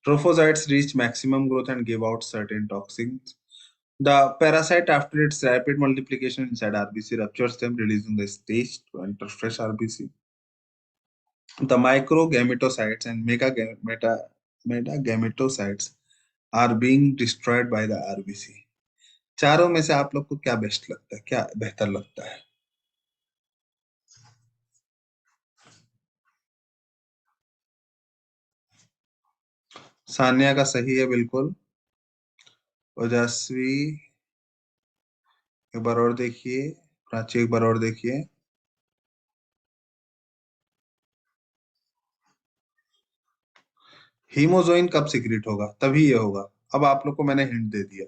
Trophozoites reach maximum growth and give out certain toxins. The parasite, after its rapid multiplication inside RBC, ruptures them, releasing the stage to enter fresh RBC. The microgametocytes and megagametocytes are being destroyed by the RBC. चारों में से आप लोग को क्या best लगता है, क्या बेहतर लगता है? सान्या का सही है बिल्कुल। ओजस्वी एक बार और देखिए, प्राची एक बार और देखिए। हीमोजोइन कब सिक्रिट होगा, तभी ये होगा। अब आप लोग को मैंने हिंट दे दिया।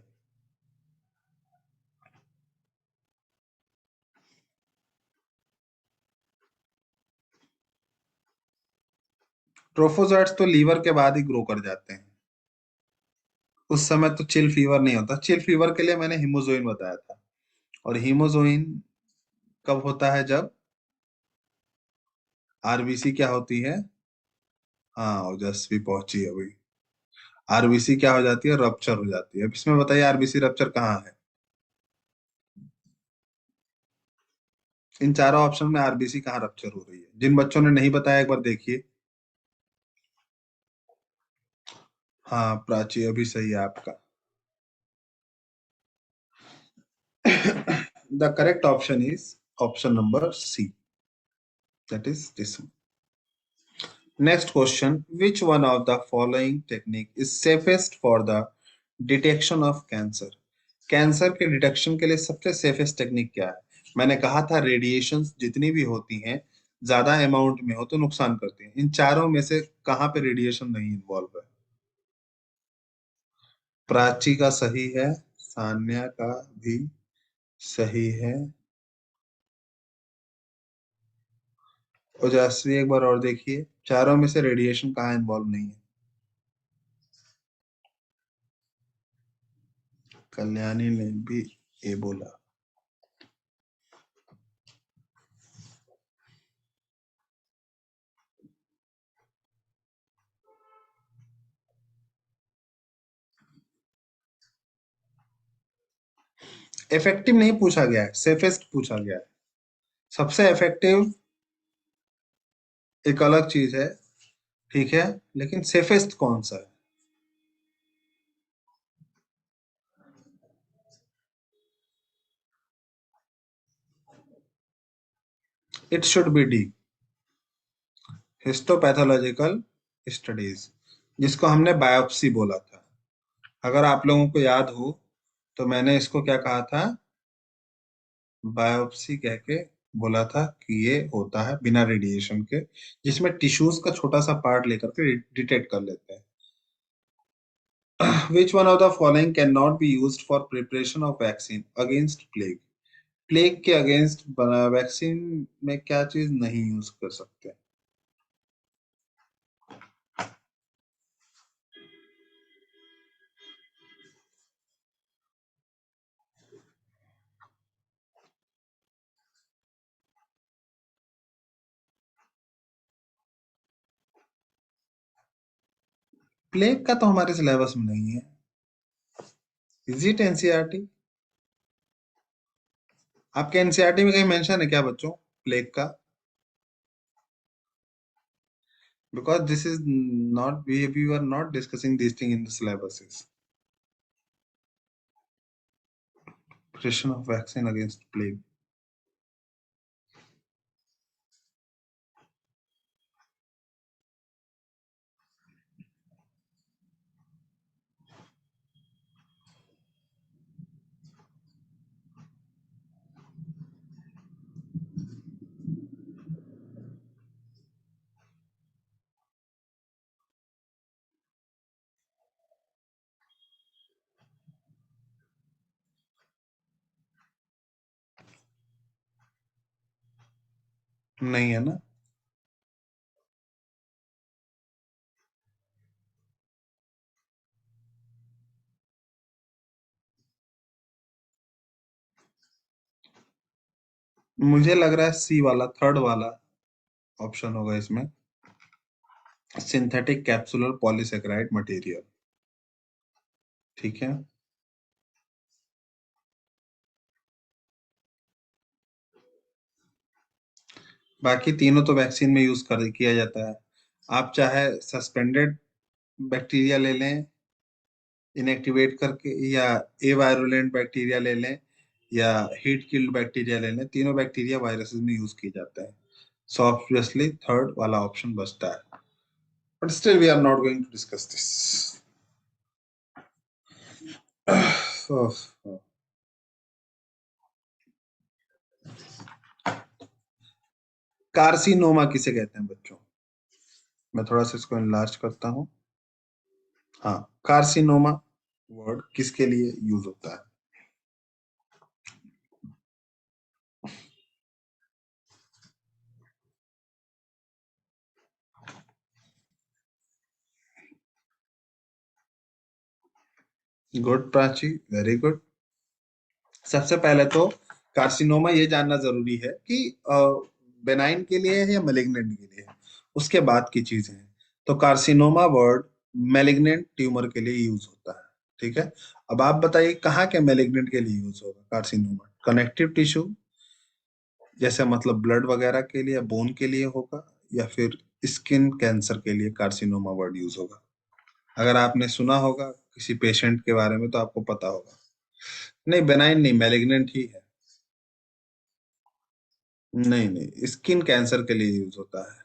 ट्रोफोजोइट्स तो लीवर के बाद ही ग्रो कर जाते हैं, उस समय तो चिल फीवर नहीं होता। चिल फीवर के लिए मैंने हीमोजोइन बताया था। और हीमोजोइन कब होता है? जब आरबीसी क्या होती है? हाँ, ओजस्वी पहुंची अभी। आरबीसी क्या हो जाती है? रप्चर हो जाती है। अब इसमें बताइए आरबीसी रप्चर कहाँ है? इन चारों ऑप्शन में आरबीसी कहाँ रप्चर हो रही है? जिन बच्चों ने नहीं बताया एक बार देखिए। हाँ प्राची, अभी सही है आपका। The correct option is option number C, that is this one. Next question, which one of the following technique is safest for the detection of cancer? Cancer के डिटेक्शन के लिए सबसे सेफेस्ट टेक्निक क्या है? मैंने कहा था रेडिएशन जितनी भी होती हैं ज्यादा अमाउंट में हो तो नुकसान करती हैं। इन चारों में से कहाँ पे रेडिएशन नहीं इन्वॉल्व है? प्राची का सही है, सान्या का भी सही है। ओजस्वी एक बार और देखिए, चारों में से रेडिएशन कहाँ इन्वॉल्व नहीं है? कल्याणी ने भी ये बोला। इफेक्टिव नहीं पूछा गया है, सेफेस्ट पूछा गया है। सबसे इफेक्टिव एक अलग चीज है, ठीक है, लेकिन सेफेस्ट कौन सा है? It should be D, histopathological studies, जिसको हमने बायोप्सी बोला था। अगर आप लोगों को याद हो तो मैंने इसको क्या कहा था? बायोप्सी कह के बोला था कि ये होता है बिना रेडिएशन के, जिसमें टिश्यूज का छोटा सा पार्ट लेकर के डिटेक्ट कर लेते हैं। Which one of the following cannot be used for preparation of vaccine against plague? Plague के अगेंस्ट बना वैक्सीन में क्या चीज नहीं यूज कर सकते? प्लेग का तो हमारे सिलेबस में नहीं है। Is it NCERT? आपके एनसीईआरटी में कहीं मेंशन है क्या बच्चों प्लेग का? Because this is not, we are not discussing this thing in the syllabus. Preparation of vaccine against plague. नहीं है ना। मुझे लग रहा है सी वाला, थर्ड वाला ऑप्शन होगा इसमें, सिंथेटिक कैप्सुलर पॉलीसेकेराइड मटेरियल। ठीक है। बाकी तीनों तो वैक्सीन में यूज कर किया जाता है। आप चाहे सस्पेंडेड बैक्टीरिया ले लें इनएक्टिवेट करके, या ए वायरुलेंट बैक्टीरिया ले लें, या हीट किल्ड बैक्टीरिया ले लें, तीनों बैक्टीरिया वायरसेस में यूज किए जाते हैं। सो ऑब्वियसली थर्ड वाला ऑप्शन बचता है, but still we are not going to discuss this. Carcinoma किसे कहते हैं बच्चों? मैं थोड़ा सा इसको इनलार्ज करता हूँ। हाँ, कार्सिनोमा वर्ड किसके लिए यूज होता है? Good Prachi, very good. सबसे पहले तो कार्सिनोमा ये जानना जरूरी है कि बेनाइन के लिए है या मेलिग्नेंट के लिए है, उसके बाद की चीजें हैं। तो कार्सिनोमा वर्ड मेलिग्नेंट ट्यूमर के लिए यूज होता है। ठीक है। अब आप बताइए कहाँ के मेलिग्नेंट के लिए यूज होगा कार्सिनोमा? कनेक्टिव टिश्यू, जैसे मतलब ब्लड वगैरह के लिए, बोन के लिए होगा, या फिर स्किन कैंसर के लिए कार्सिनोमा वर्ड यूज होगा? अगर आपने सुना होगा किसी पेशेंट के बारे में तो आपको पता होगा। नहीं, बेनाइन नहीं, मैलिग्नेंट ही है। नहीं नहीं, स्किन कैंसर के लिए यूज होता है।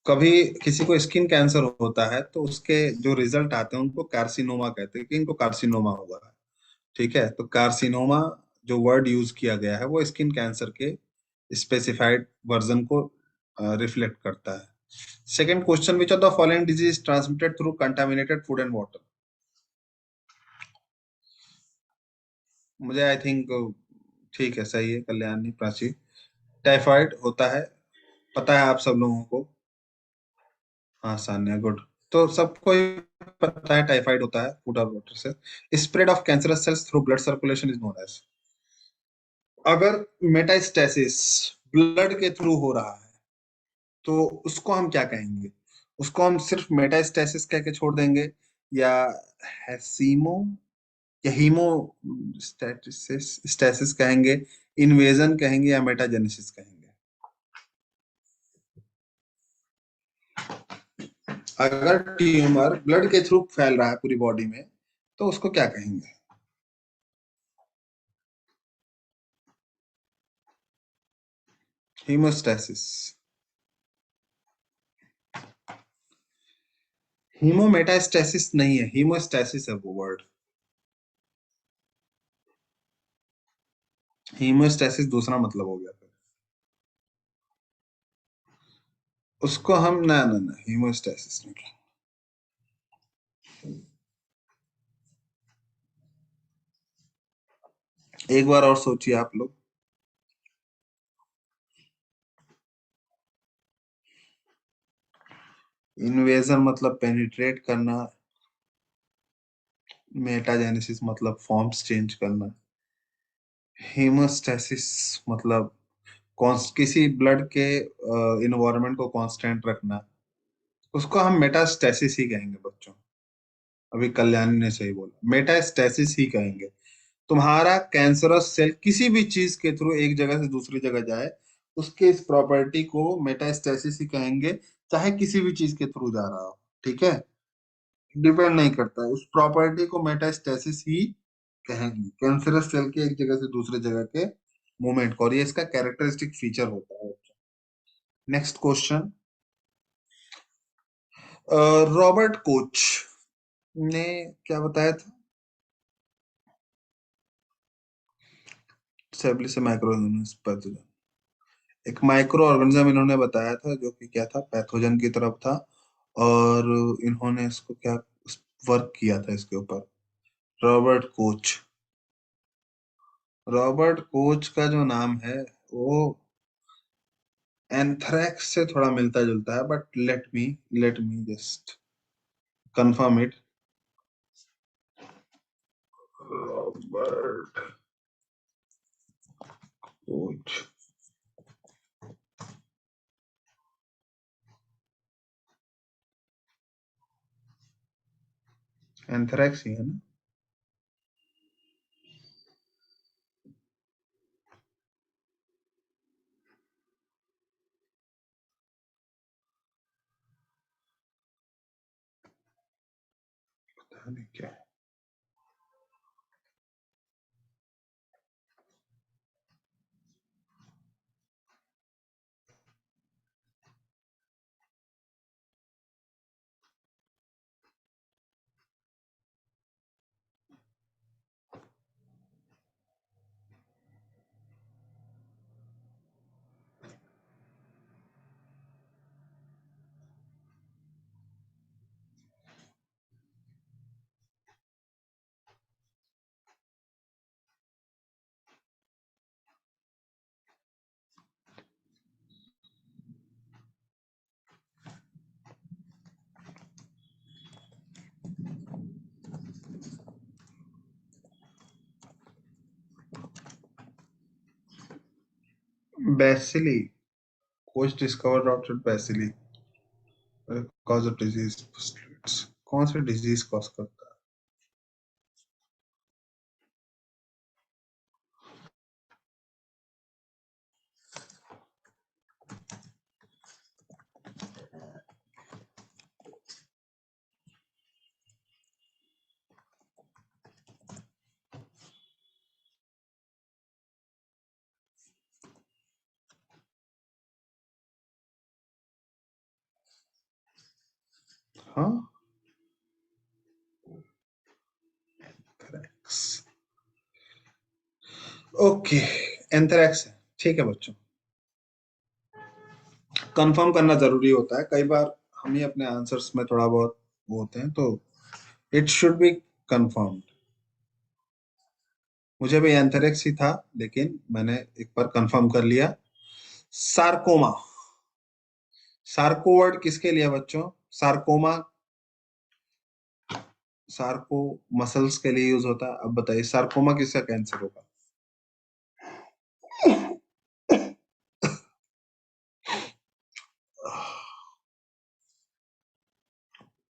कभी किसी को स्किन कैंसर होता है तो उसके जो रिजल्ट आते हैं उनको कार्सिनोमा कहते हैं कि इनको कार्सिनोमा हुआ है। ठीक है, तो कार्सिनोमा जो वर्ड यूज किया गया है वो स्किन कैंसर के स्पेसिफाइड वर्जन को रिफ्लेक्ट करता है। Second question, which of the following disease transmitted through contaminated food and water? मुझे आई थिंक ठीक है, सही है कल्याणी प्राची। टाइफाइड होता है, पता है आप सब लोगों को। हाँ सान्या, गुड। तो सबको ही पता है टाइफाइड होता है फूड और वाटर से। Spread of cancerous cells through blood circulation is known as. अगर मेटास्टेसिस ब्लड के थ्रू हो रहा है तो उसको हम क्या कहेंगे? उसको हम सिर्फ मेटास्टेसिस कह के छोड़ देंगे, या हैसीमो या हीमो स्टेसिस स्टेसिस कहेंगे, इन्वेजन कहेंगे, या मेटाजेनेसिस कहेंगे? अगर ट्यूमर ब्लड के थ्रू फैल रहा है पूरी बॉडी में तो उसको क्या कहेंगे? हीमोस्टेसिस। हीमोमेटास्टेसिस नहीं है, हीमोस्टेसिस है वो वर्ड। हीमोस्टेसिस दूसरा मतलब हो गया फिर। उसको हम ना ना ना हीमोस्टेसिस नहीं कहेंगे। एक बार और सोचिए आप लोग। इन्वेजन मतलब पेनिट्रेट करना, मेटाजेनेसिस मतलब फॉर्म्स चेंज करना, हीमोस्टेसिस मतलब किसी ब्लड के इन्वायरमेंट को कांस्टेंट रखना। उसको हम मेटास्टेसिस ही कहेंगे बच्चों। अभी कल्याणी ने सही बोला, मेटास्टेसिस ही कहेंगे। तुम्हारा कैंसरस सेल किसी भी चीज के थ्रू एक जगह से दूसरी जगह जाए, उसके इस प्रॉपर्टी को मेटास्टेसिस ही कहेंगे, चाहे किसी भी चीज के थ्रू जा रहा हो। ठीक है, डिपेंड नहीं करता है, उस प्रॉपर्टी को मेटास्टेसिस ही कहेंगे, कैंसरस सेल के एक जगह से दूसरे जगह के मूवमेंट को, और ये इसका कैरेक्टरिस्टिक फीचर होता है। नेक्स्ट क्वेश्चन, रॉबर्ट कोच ने क्या बताया था? सेबली से माइक्रो, एक माइक्रो ऑर्गेनिज्म इन्होंने बताया था जो कि क्या था, पैथोजन की तरफ था। और इन्होंने इसको क्या वर्क किया था इसके ऊपर? Robert Koch. रॉबर्ट कोच का जो नाम है वो एंथ्रेक्स से थोड़ा मिलता जुलता है, but let me just confirm it. Robert Koch. Anthrax ही है ना? पता नहीं क्या है। Bacilli. Koch discover doctor bacilli cause of disease. कौन सा डिजीज कॉज करता है? हाँ, एंथ्रेक्स। ओके, एंथ्रेक्स है। ठीक है बच्चों, कंफर्म करना जरूरी होता है कई बार। हम ही अपने आंसर्स में थोड़ा बहुत वो होते हैं, तो इट शुड बी कंफर्म्ड। मुझे भी एंथ्रेक्स ही था, लेकिन मैंने एक बार कंफर्म कर लिया। सार्कोमा। सार्को वर्ड किसके लिए बच्चों? सार्कोमा। सार्को मसल्स के लिए यूज होता है। अब बताइए सार्कोमा किसका कैंसर होगा?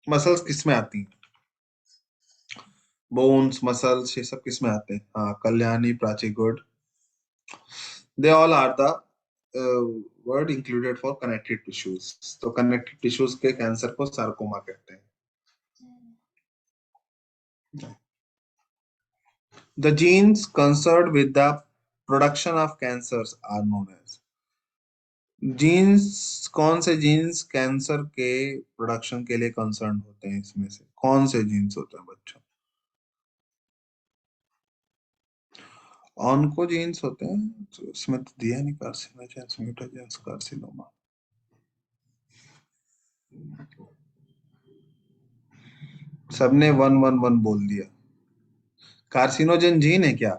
मसल्स किस में आती हैं? बोन्स, मसल्स, ये सब किस में आते हैं? हाँ, Kalyani, Prachi, good. They all are the word included for connective tissues. तो कनेक्टिव टिश्यूज के कैंसर को सार्कोमा कहते हैं। The genes concerned with the production of cancers are known as। Genes, कौन से जीन्स कैंसर के प्रोडक्शन के लिए कंसर्न होते हैं? इसमें से कौन से जीन्स होते हैं बच्चों? ऑन्कोजीन्स होते हैं, तो इसमें तो दिया नहीं। Carcinogens, mutagens, carcinoma. सबने वन वन वन बोल दिया। कार्सिनोजेन जीन है क्या?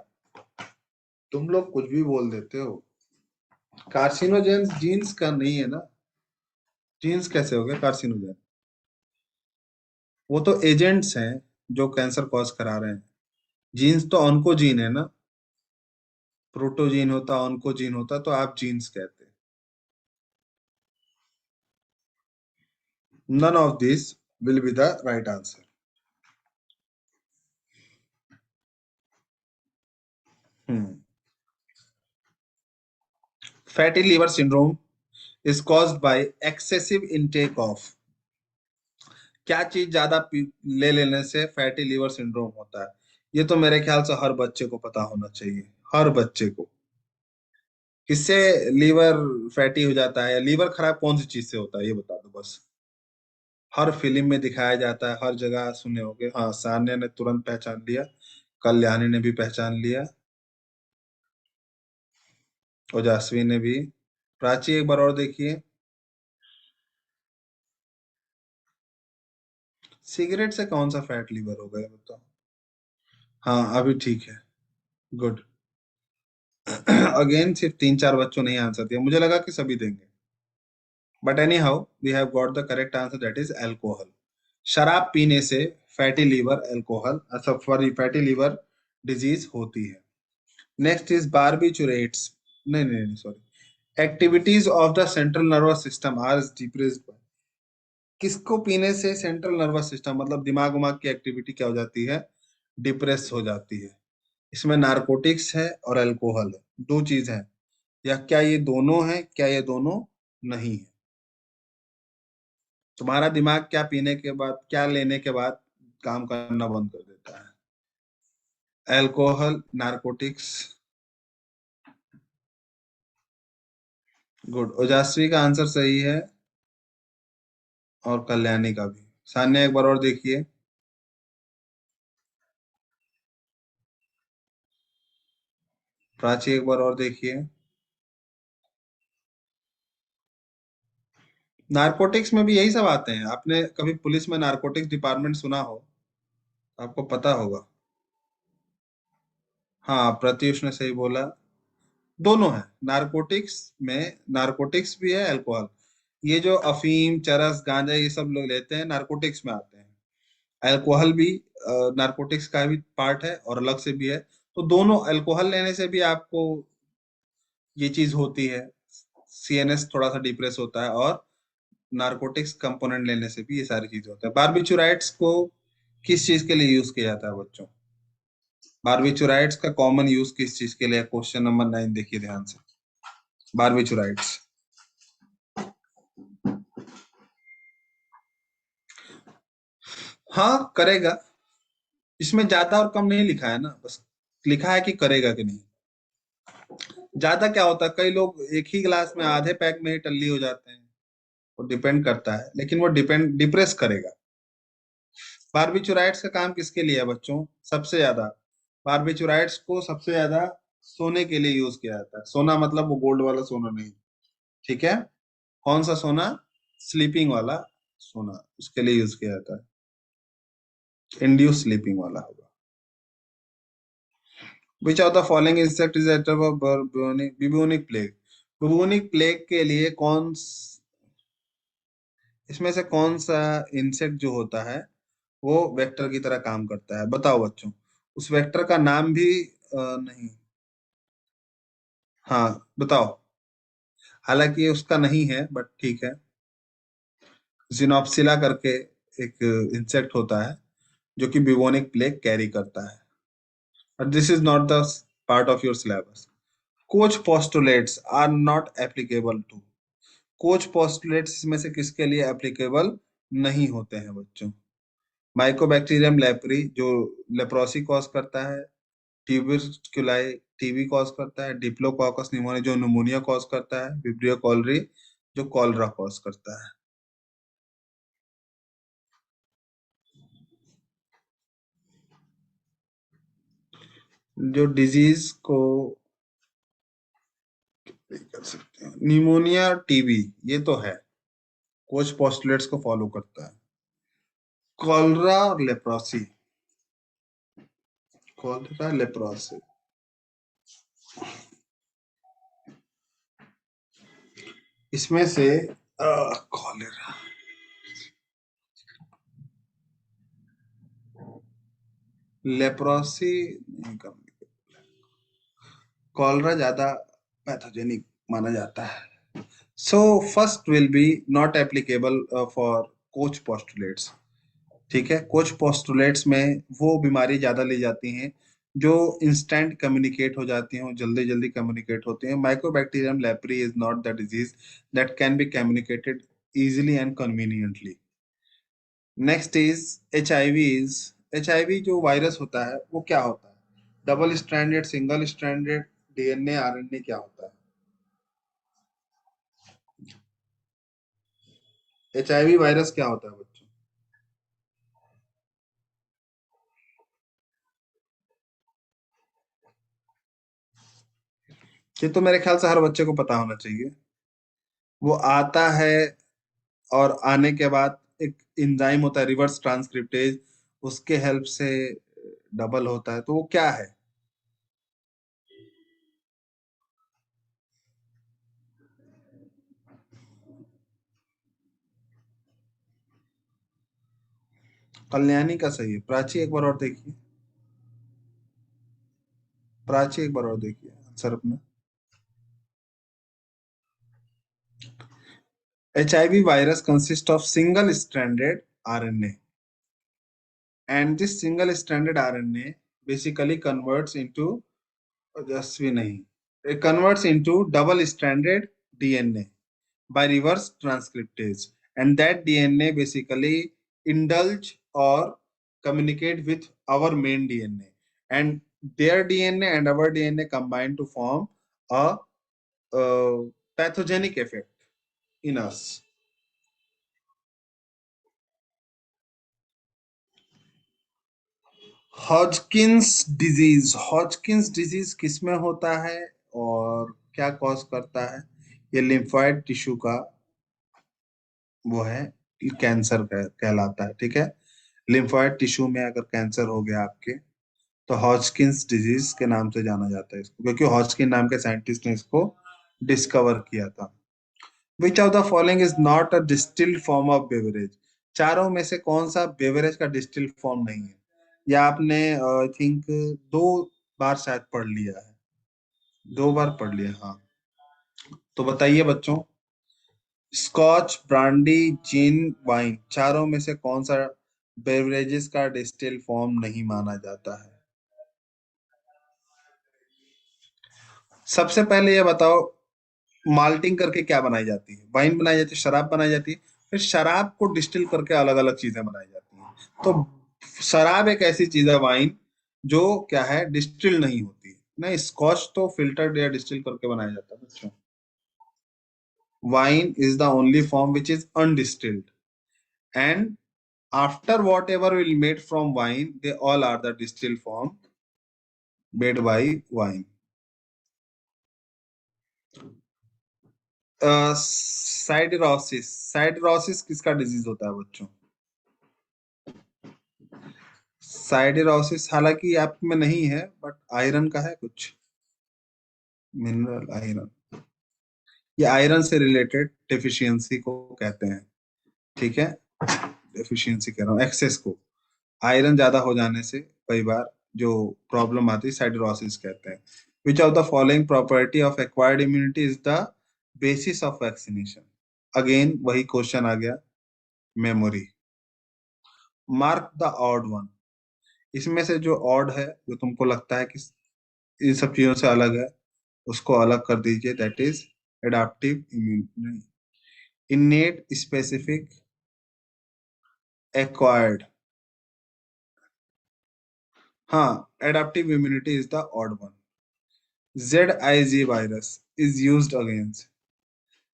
तुम लोग कुछ भी बोल देते हो। कार्सिनोजेंस जीन्स का नहीं है ना। जीन्स कैसे हो गया कार्सिनोजेन? वो तो एजेंट्स हैं जो कैंसर कॉज करा रहे हैं। जीन्स तो ऑन्कोजीन है ना। प्रोटोजीन होता, ऑन्कोजीन होता, तो आप जीन्स कहते। None of this will be the right answer. Fatty liver syndrome is caused by excessive intake of. क्या चीज ज्यादा ले लेने से फैटी लीवर सिंड्रोम होता है? ये तो मेरे ख्याल से हर बच्चे को पता होना चाहिए, हर बच्चे को। किससे लीवर फैटी हो जाता है, या लीवर खराब कौन सी चीज से होता है, ये बता दो बस। हर फिल्म में दिखाया जाता है, हर जगह सुने होंगे। हाँ, सान्या ने तुरंत पहचान लिया, कल्याणी ने भी पहचान लिया, ओजस्वी ने भी। प्राची एक बार और देखिए। सिगरेट से कौन सा फैट लीवर हो गया बताओ? हाँ, अभी ठीक है। गुड। अगेन सिर्फ तीन चार बच्चों ने ही आंसर दिया, मुझे लगा कि सभी देंगे। But anyhow we have got the correct answer, that is alcohol. शराब पीने से fatty liver alcohol sorry fatty liver disease होती है। नेक्स्ट इज बारबिचुरेट्स, नहीं नहीं नहीं sorry, activities of the central nervous system are depressed. किसको पीने से सेंट्रल नर्वस सिस्टम मतलब दिमाग उमाग की एक्टिविटी क्या हो जाती है, डिप्रेस हो जाती है। इसमें नारकोटिक्स है और अल्कोहल है, दो चीज है। या क्या ये दोनों है, क्या ये दोनों नहीं है? तुम्हारा दिमाग क्या पीने के बाद, क्या लेने के बाद काम करना बंद कर देता है? Alcohol, narcotics. गुड, ओजस्वी का आंसर सही है और कल्याणी का भी। सान्या एक बार और देखिए। प्राची एक बार और देखिए। नारकोटिक्स में भी यही सब आते हैं। आपने कभी पुलिस में नारकोटिक्स डिपार्टमेंट सुना हो, आपको पता होगा। हाँ, प्रत्युष ने सही बोला। दोनों है नारकोटिक्स में, नारकोटिक्स भी है अल्कोहल। ये जो अफीम, चरस, गांजा ये सब लोग लेते हैं नारकोटिक्स में आते हैं। अल्कोहल भी नारकोटिक्स का भी पार्ट है और अलग से भी है। तो दोनों, अल्कोहल लेने से भी आपको ये चीज होती है, सीएनएस थोड़ा सा डिप्रेस होता है, और नारकोटिक्स कंपोनेंट लेने से भी ये सारी चीजें होता है। बारबिचुराइड्स को किस चीज के लिए यूज किया जाता है बच्चों? बारबिचुराइड्स का कॉमन यूज किस चीज के लिए? क्वेश्चन नंबर 9 देखिए ध्यान से। बारबिचुराइड्स। हाँ करेगा, इसमें ज्यादा और कम नहीं लिखा है ना, बस लिखा है कि करेगा कि नहीं। ज्यादा क्या होता है, कई लोग एक ही गिलास में आधे पैक में ही टल्ली हो जाते हैं। वो डिपेंड करता है, लेकिन वो डिपेंड डिप्रेस करेगा। बारबिचुराइड्स का काम किसके लिए है बच्चों? सबसे ज्यादा बारबिचुराइड्स को सबसे ज्यादा सोने के लिए यूज किया जाता है। सोना मतलब वो गोल्ड वाला सोना नहीं, ठीक है? कौन सा सोना? स्लीपिंग वाला सोना, उसके लिए यूज किया जाता है। इंड्यूस स्लीपिंग वाला होगा। Which of the following insect is at bubonic plague? Bubonic plague के लिए इसमें से कौन सा इंसेक्ट जो होता है वो वेक्टर की तरह काम करता है? बताओ बच्चों। उस वेक्टर का नाम भी नहीं। हाँ बताओ। हालांकि ये उसका नहीं है बट ठीक है। जिनोप्सिला करके एक इंसेक्ट होता है जो कि बिबोनिक प्लेग कैरी करता है। But this is not the part of your syllabus. Koch postulates are not applicable to. Koch postulates इसमें से किसके लिए एप्लीकेबल नहीं होते हैं बच्चों? माइकोबैक्टीरियम लेप्री जो लेप्रोसी कॉज करता है, ट्यूबरकुलाई टीबी कॉज करता है, डिप्लोकोकस निमोनिया जो निमोनिया कॉज करता है, विब्रियो कॉलरी जो कॉलरा कॉज करता है। जो डिजीज को कर सकते हैं, निमोनिया, टीबी, ये तो है, कोच पोस्टुलेट्स को फॉलो करता है। कॉलरा और लेप्रोसी, कॉलरा लेप्रोसी, इसमें से कॉलरा, लेप्रोसी नहीं कम, कॉलरा ज्यादा पैथोजेनिक माना जाता है। So first will be not applicable for coach postulates. ठीक है, कोच पोस्टुलेट्स में वो बीमारी ज्यादा ली जाती हैं जो इंस्टेंट कम्युनिकेट हो जाती हैं, जल्दी जल्दी कम्युनिकेट होती हैं। Mycobacterium leprae is not the disease that can be communicated easily and conveniently. Next is H I V is, H I V जो वायरस होता है वो क्या होता है? Double stranded, single stranded, DNA, RNA, क्या होता है? एच आई वी वायरस क्या होता है बच्चों? ये तो मेरे ख्याल से हर बच्चे को पता होना चाहिए। वो आता है और आने के बाद एक एंजाइम होता है रिवर्स ट्रांसक्रिप्टेज, उसके हेल्प से डबल होता है, तो वो क्या है? कल्याणी का सही है। प्राची एक बार और देखिए, प्राची एक बार और देखिए आंसर अपना। HIV virus consists of single stranded RNA, and this single stranded RNA basically converts into, यशस्वी नहीं, it converts into double stranded DNA by reverse transcriptase, and that DNA basically indulge or communicate with our main DNA, and their DNA and our DNA combine to form a pathogenic effect in us. Hodgkin's disease किसमें होता है और क्या cause करता है? ये lymphoid tissue का वो है, कैंसर कहलाता है, ठीक है। लिम्फोइड टिश्यू में अगर कैंसर हो गया आपके, तो हॉजकिंस डिजीज के नाम से जाना जाता है इसको, क्योंकि हॉजकिन नाम के साइंटिस्ट ने इसको डिस्कवर किया था। विच of the following is not a distilled form of beverage? चारों में से कौन सा बेवरेज का डिस्टिल्ड फॉर्म नहीं है? या आपने आई थिंक दो बार शायद पढ़ लिया है, दो बार पढ़ लिया, हाँ। तो बताइए बच्चों, स्कॉच, ब्रांडी, जिन, वाइन, चारों में से कौन सा बेवरेजेस का डिस्टिल फॉर्म नहीं माना जाता है? सबसे पहले ये बताओ, माल्टिंग करके क्या बनाई जाती है? वाइन बनाई जाती है, शराब बनाई जाती है, फिर शराब को डिस्टिल करके अलग अलग चीजें बनाई जाती हैं। तो शराब एक ऐसी चीज है, वाइन, जो क्या है, डिस्टिल नहीं होती है। नहीं, स्कॉच तो फिल्टर्ड या डिस्टिल करके बनाया जाता है बच्चों। Wine is the only form which is undistilled, and after whatever will made from wine, they all are the distilled form made by wine. साइडरोसिस, साइडरोसिस किसका डिजीज होता है बच्चों? साइडरोसिस हालांकि आप में नहीं है, बट आयरन का है कुछ, मिनरल आयरन। ये आयरन से रिलेटेड डेफिशिएंसी को कहते हैं, ठीक है। डेफिशिएंसी कह रहा हूँ, एक्सेस को, आयरन ज्यादा हो जाने से कई बार जो प्रॉब्लम आती है, साइडरोसिस कहते हैं। विच of the following property of acquired immunity is the basis of vaccination? Again वही क्वेश्चन आ गया, memory. Mark the odd one, इसमें से जो ऑड है, जो तुमको लगता है कि इन सब चीजों से अलग है, उसको अलग कर दीजिए। That is adaptive immunity, innate, specific, acquired. हाँ, adaptive immunity is the odd one. ZIG virus is used against,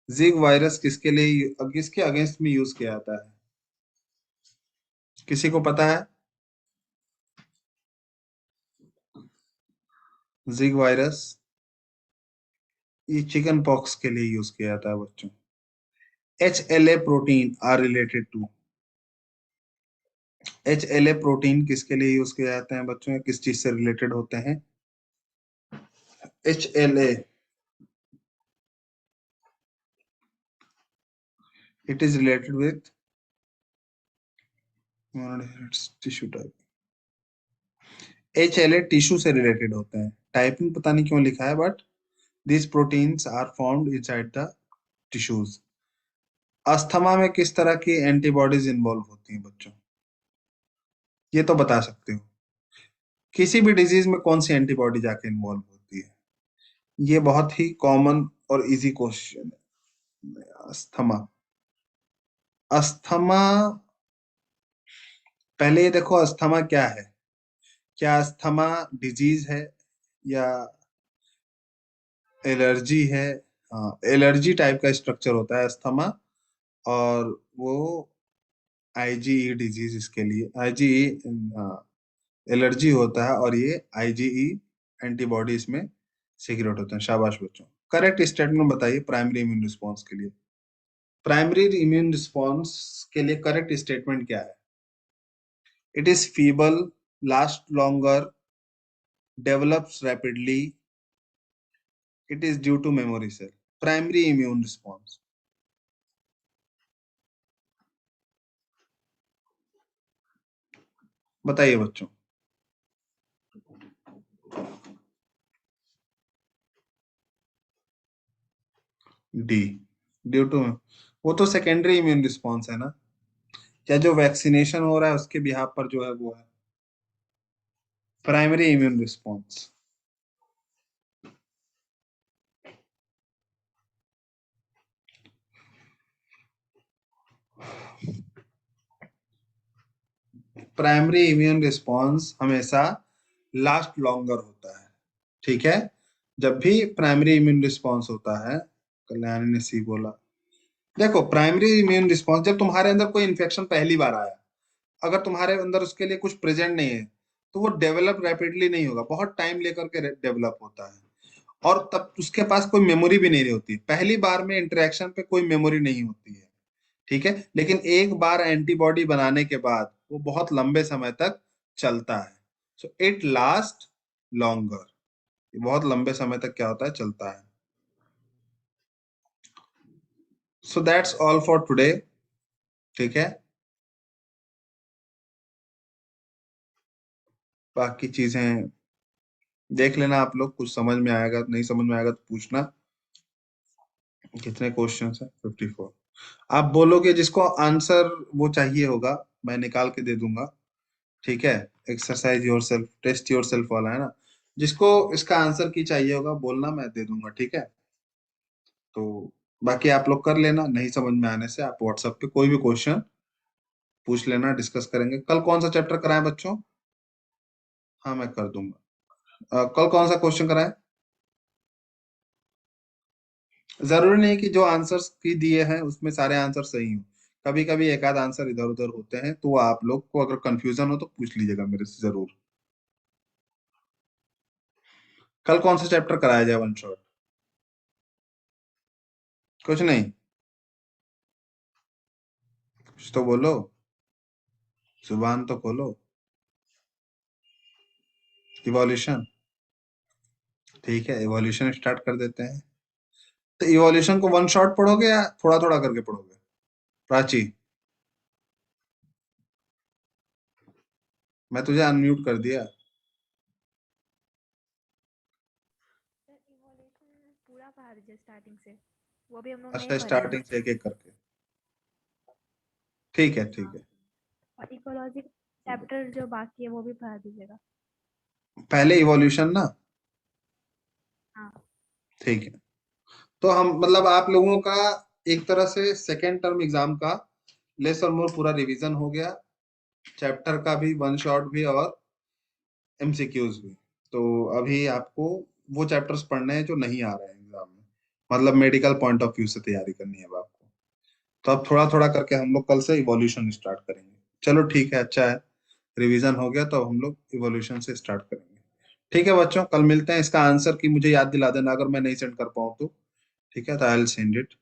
जिग वायरस किसके लिए, किसके अगेंस्ट में यूज किया जाता है? किसी को पता है? जिग वायरस ये चिकन पॉक्स के लिए यूज किया जाता है बच्चों। HLA protein are related to, HLA protein किसके लिए यूज किया जाते हैं बच्चों, या किस चीज से रिलेटेड होते हैं? HLA, it is related with tissue type. HLA tissue से रिलेटेड होते हैं, टाइपिंग पता नहीं क्यों लिखा है, but these proteins are formed inside the tissues. Asthma में किस तरह की एंटीबॉडीज इन्वॉल्व होती हैं बच्चों? ये तो बता सकते हो। किसी भी डिजीज में कौन सी एंटीबॉडी जाके इन्वॉल्व होती है? ये बहुत ही कॉमन और इजी क्वेश्चन है। अस्थमा, अस्थमा, पहले ये देखो अस्थमा क्या है। क्या अस्थमा डिजीज है या एलर्जी है? हाँ, एलर्जी टाइप का स्ट्रक्चर होता है अस्थमा, और वो IgE डिजीज, इसके लिए IgE एलर्जी होता है, और ये IgE एंटीबॉडी इसमें सीक्रेट होते हैं। शाबाश बच्चों, करेक्ट स्टेटमेंट बताइए प्राइमरी इम्यून रिस्पॉन्स के लिए। प्राइमरी इम्यून रिस्पॉन्स के लिए करेक्ट स्टेटमेंट क्या है? It is feeble, last longer, develops rapidly, it is due to memory cell. Primary immune response, बताइए बच्चों। डी, ड्यू टू, वो तो सेकेंडरी इम्यून रिस्पॉन्स है ना, या जो वैक्सीनेशन हो रहा है उसके बिहाफ पर जो है वो है primary immune response. Primary immune response हमेशा लास्ट लॉन्गर होता है, ठीक है। जब भी प्राइमरी इम्यून रिस्पॉन्स होता है, कल्याणी ने सी बोला, देखो प्राइमरी इम्यून रिस्पॉन्स जब तुम्हारे अंदर कोई इन्फेक्शन पहली बार आया, अगर तुम्हारे अंदर उसके लिए कुछ प्रेजेंट नहीं है तो वो डेवलप रैपिडली नहीं होगा, बहुत टाइम लेकर के डेवलप होता है। और तब उसके पास कोई मेमोरी भी नहीं होती, पहली बार में इंटरेक्शन पे कोई मेमोरी नहीं होती है, ठीक है। लेकिन एक बार एंटीबॉडी बनाने के बाद वो बहुत लंबे समय तक चलता है, सो इट लास्ट लॉन्गर, बहुत लंबे समय तक क्या होता है, चलता है। So that's all for today, ठीक है। बाकी चीजें देख लेना आप लोग, कुछ समझ में आएगा, नहीं समझ में आएगा तो पूछना। कितने क्वेश्चन है, 54। आप बोलोगे जिसको आंसर वो चाहिए होगा, मैं निकाल के दे दूंगा, ठीक है। Exercise yourself, test yourself वाला है ना, जिसको इसका आंसर की चाहिए होगा बोलना, मैं दे दूंगा, ठीक है। तो बाकी आप लोग कर लेना, नहीं समझ में आने से आप व्हाट्सएप पे कोई भी क्वेश्चन पूछ लेना, डिस्कस करेंगे। कल कौन सा चैप्टर कराएं बच्चों? हाँ मैं कर दूंगा। कल कौन सा क्वेश्चन कराएं? जरूरी नहीं कि जो आंसर्स की दिए हैं उसमें सारे आंसर सही हो, कभी कभी एक आध आंसर इधर उधर होते हैं, तो आप लोग को अगर कंफ्यूजन हो तो पूछ लीजिएगा मेरे से जरूर। कल कौन सा चैप्टर कराया जाए वन शॉट? कुछ नहीं, कुछ तो बोलो, जुबान तो खोलो। इवोल्यूशन, ठीक है, इवोल्यूशन स्टार्ट कर देते हैं। तो इवोल्यूशन को वन शॉट पढ़ोगे या थोड़ा थोड़ा करके पढ़ोगे? प्राची, मैं तुझे अनम्यूट कर दिया। सर इवोल्यूशन पूरा पढ़ा दीजिए स्टार्टिंग से, वो भी हम लोग नहीं अच्छा, पढ़े हैं। स्टार्टिंग से एक एक करके, ठीक है ठीक हाँ, है। और इकोलॉजी चैप्टर जो बाकी है वो भी पढ़ा दीजिएगा। पहले इवोल्यूशन ना, हाँ। ठीक है। तो हम मतलब आप लोगों का एक तरह से सेकेंड टर्म एग्जाम का लेस और मोर पूरा रिवीजन हो गया, चैप्टर का भी वन शॉट भी और एमसीक्यूज भी। तो अभी आपको वो चैप्टर्स पढ़ने हैं जो नहीं आ रहे हैं एग्जाम में, मतलब मेडिकल पॉइंट ऑफ व्यू से तैयारी करनी है अब आपको। तो अब थोड़ा थोड़ा करके हम लोग कल से इवोल्यूशन स्टार्ट करेंगे। चलो ठीक है, अच्छा है, रिवीजन हो गया तो हम लोग इवोल्यूशन से स्टार्ट करेंगे। ठीक है बच्चों, कल मिलते हैं। इसका आंसर की मुझे याद दिला देना अगर मैं नहीं सेंड कर पाऊँ तो, ठीक है, तो आई विल सेंड इट।